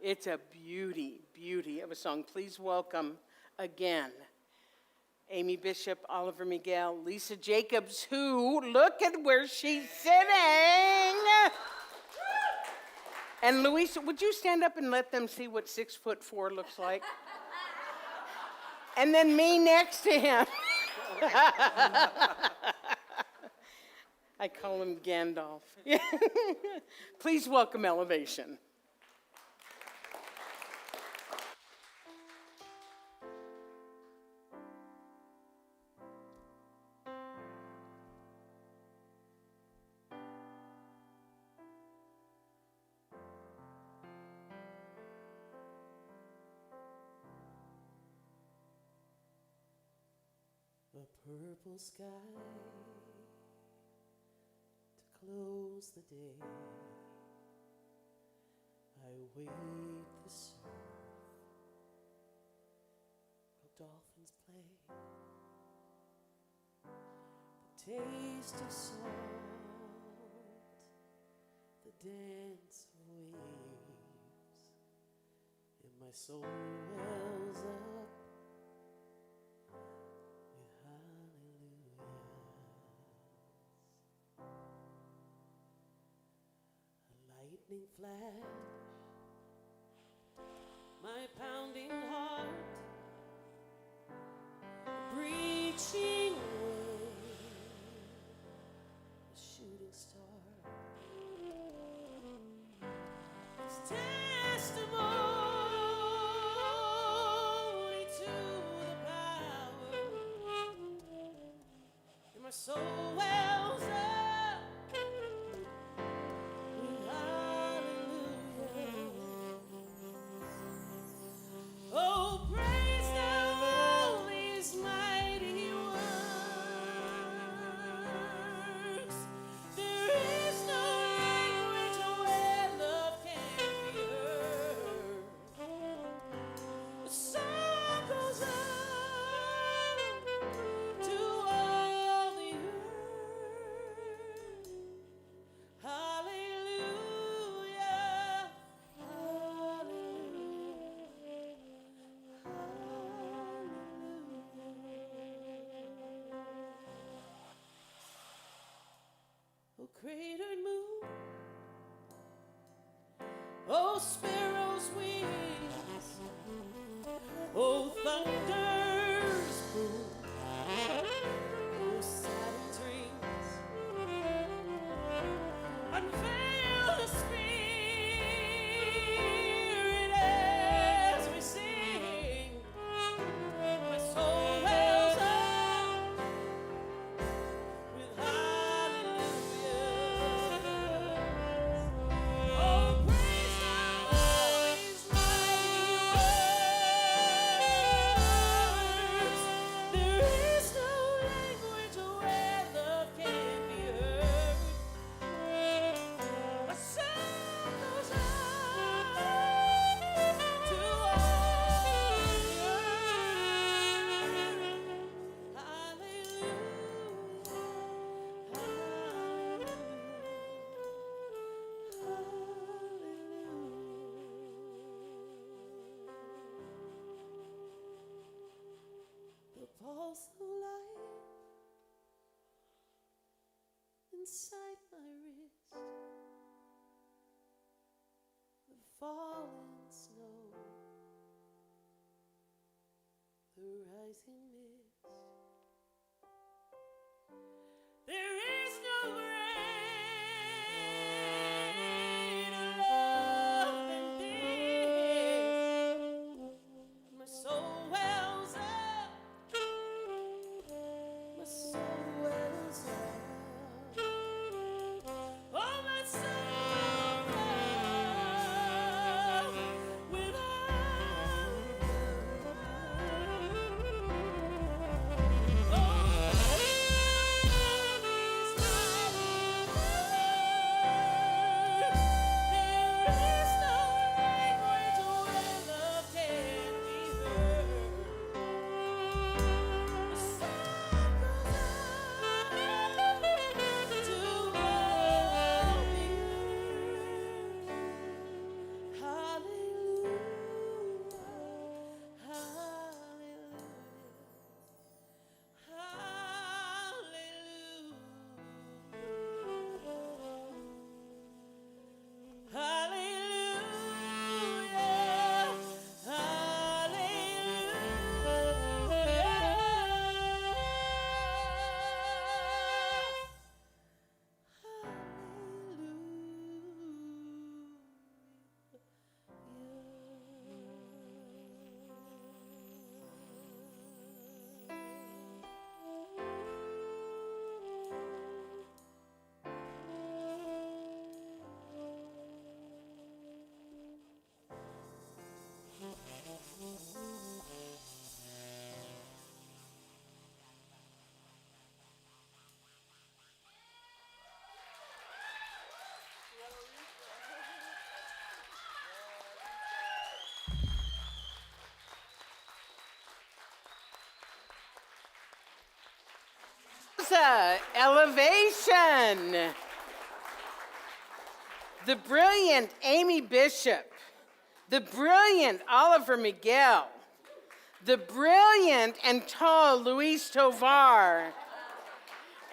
It's a beauty of a song. Please welcome again Amy Bishop, Oliver Miguel, Lisa Jacobs, who, look at where she's sitting. And Luisa, would you stand up and let them see what 6'4" looks like? And then me next to him. I call him Gandalf. Please welcome Elevation. A purple sky to close the day. I wait the surf dolphins play. The taste of salt, the dance of waves, and my soul wells up with hallelujahs. A lightning flash, my pounding heart, a breaching wave, a shooting star. It's testimony to the power, and my soul wells up with hallelujah. Oh, praise now all these mighty works. There is no language where love can be heard. The song goes up to all the earth. Hallelujah, hallelujah. Oh, cratered moon, oh, sparrow's wings, oh, thunder's boom, oh, silent dreams, unveil the spirit as we sing. My soul wells up with hallelujahs. Oh, praise now all these mighty works. There is no language where love can be heard. A song goes up to all the earth. Hallelujah, the pulse of life inside my wrist, the falling snow, the rising mist. There is no greater love than this. My soul wells up. My soul wells up. Oh, my soul wells with hallelujah. Oh, Yowza! Elevation! The brilliant Amy Bishop. The brilliant Oliver Miguel. The brilliant and tall Luis Tovar.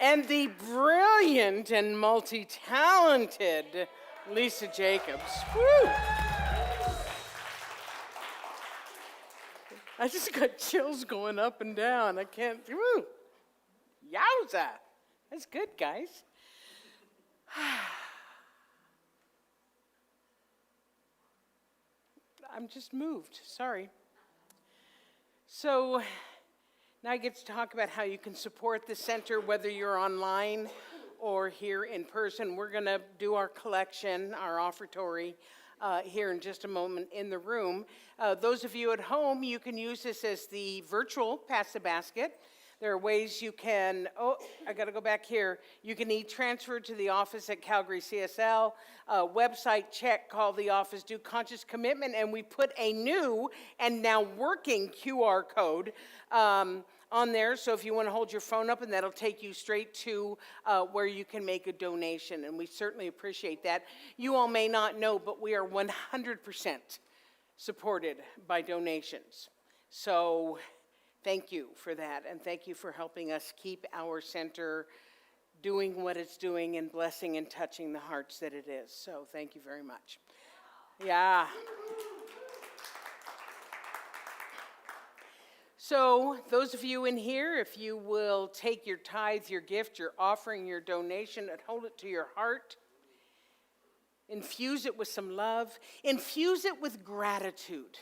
And the brilliant and multi-talented Lisa Jacobs. Woo! I just got chills going up and down. I can't, woo! Yowza! That's good, guys. I'm just moved, sorry. So now I get to talk about how you can support the center, whether you're online or here in person. We're gonna do our collection, our offertory, here in just a moment in the room. Those of you at home, you can use this as the virtual Pass the Basket. There are ways you can, I gotta go back here. You can e-transfer to the office at Calgary CSL, website check, call the office, do conscious commitment, and we put a new and now working QR code on there. So if you wanna hold your phone up, and that'll take you straight to where you can make a donation, and we certainly appreciate that. You all may not know, but we are 100% supported by donations. So thank you for that, and thank you for helping us keep our center doing what it's doing and blessing and touching the hearts that it is. So thank you very much. Yeah. So those of you in here, if you will take your tithe, your gift, your offering, your donation, and hold it to your heart, infuse it with some love, infuse it with gratitude,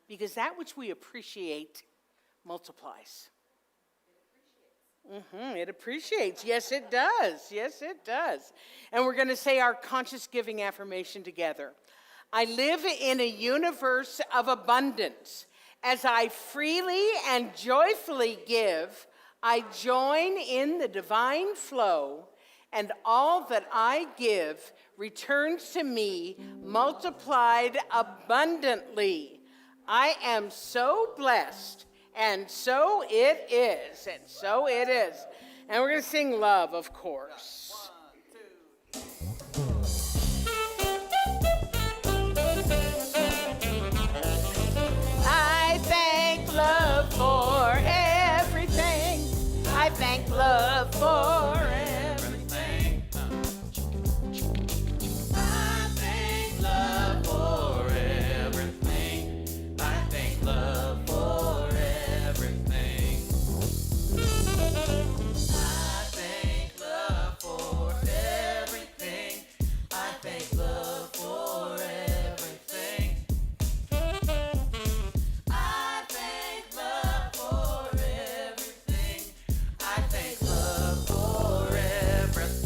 because that which we appreciate multiplies. It appreciates. Yes, it does. Yes, it does. And we're going to say our conscious giving affirmation together. I live in a universe of abundance. As I freely and joyfully give, I join in the divine flow, and all that I give returns to me multiplied abundantly. I am so blessed. And so it is, and so it is. And we're going to sing Love, of course. 1, 2. I thank love for everything. I thank love for everything. I thank love for everything. I thank love for everything. I thank love for everything. I thank love for everything. I thank love for everything. I thank love for everything.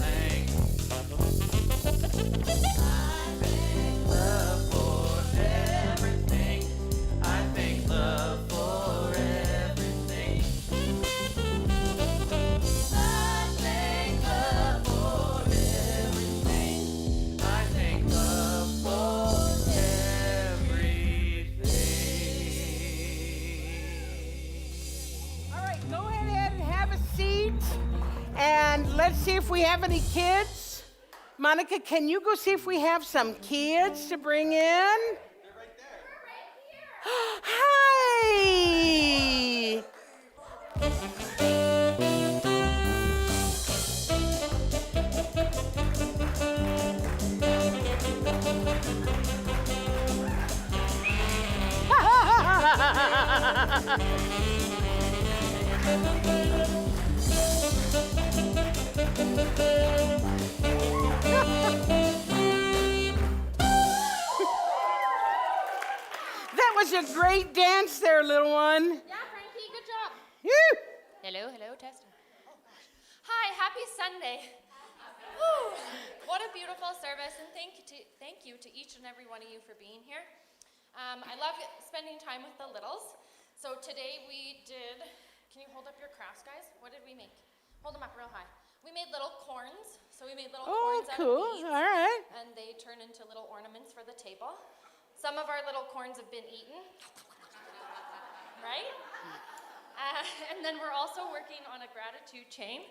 I thank love for everything. I thank love for everything. I thank love for everything. I thank love for everything. All right, go ahead and have a seat. And let's see if we have any kids. Monica, can you go see if we have some kids to bring in? They're right there. Hi! That was a great dance there, little one. Yeah, Frankie, good job. Whew. Hello, testing. Hi, happy Sunday. Whew, what a beautiful service, and thank you to each and every one of you for being here. I love spending time with the littles. So today we did, can you hold up your crafts, guys? What did we make? Hold them up real high. We made little corns. So we made little Oh, corns out cool. of beads. All right. And they turn into little ornaments for the table. Some of our little corns have been eaten. Right? And then we're also working on a gratitude chain.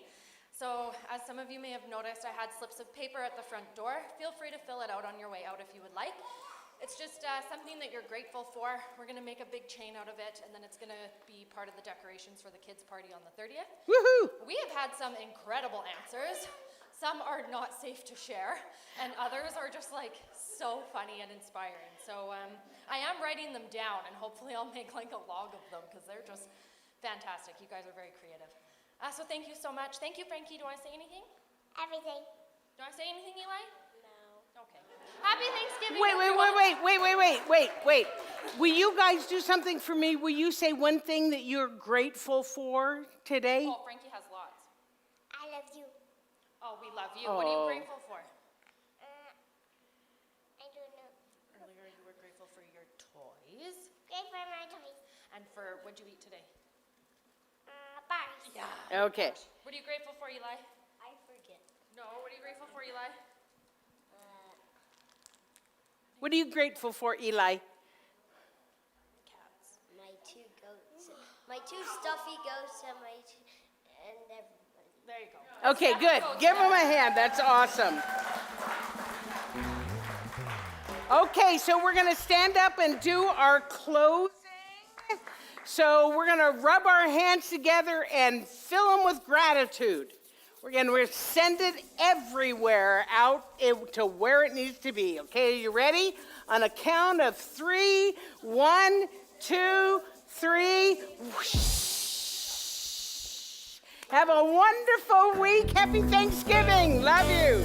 So as some of you may have noticed, I had slips of paper at the front door. Feel free to fill it out on your way out if you would like. It's just something that you're grateful for. We're gonna make a big chain out of it, and then it's gonna be part of the decorations for the kids' party on the 30th. Woohoo! We have had some incredible answers. Some are not safe to share, and others are just like so funny and inspiring. So I am writing them down, and hopefully I'll make like a log of them because they're just fantastic. You guys are very creative. So thank you so much. Thank you, Frankie. Do I say anything? Everything. Do I say anything, Eli? No. Okay. Happy Thanksgiving. Wait. Will you guys do something for me? Will you say one thing that you're grateful for today? Oh, Frankie has lots. I love you. Oh, we love you. What are you grateful for? I don't know. Earlier you were grateful for your toys. Great for my toys. And for, what'd you eat today? Bars. Yeah. Okay. What are you grateful for, Eli? I forget. No, what are you grateful for, Eli? What are you grateful for, Eli? Cats. My two goats. My two stuffy goats and and everybody. There you go. Okay, good. Give them a hand. That's awesome. Okay, so we're going to stand up and do our closing. So we're going to rub our hands together and fill them with gratitude. We're going to send it everywhere out to where it needs to be. Okay, are you ready? On a count of 3, 1, 2, 3. Whoosh. Have a wonderful week. Happy Thanksgiving. Love you.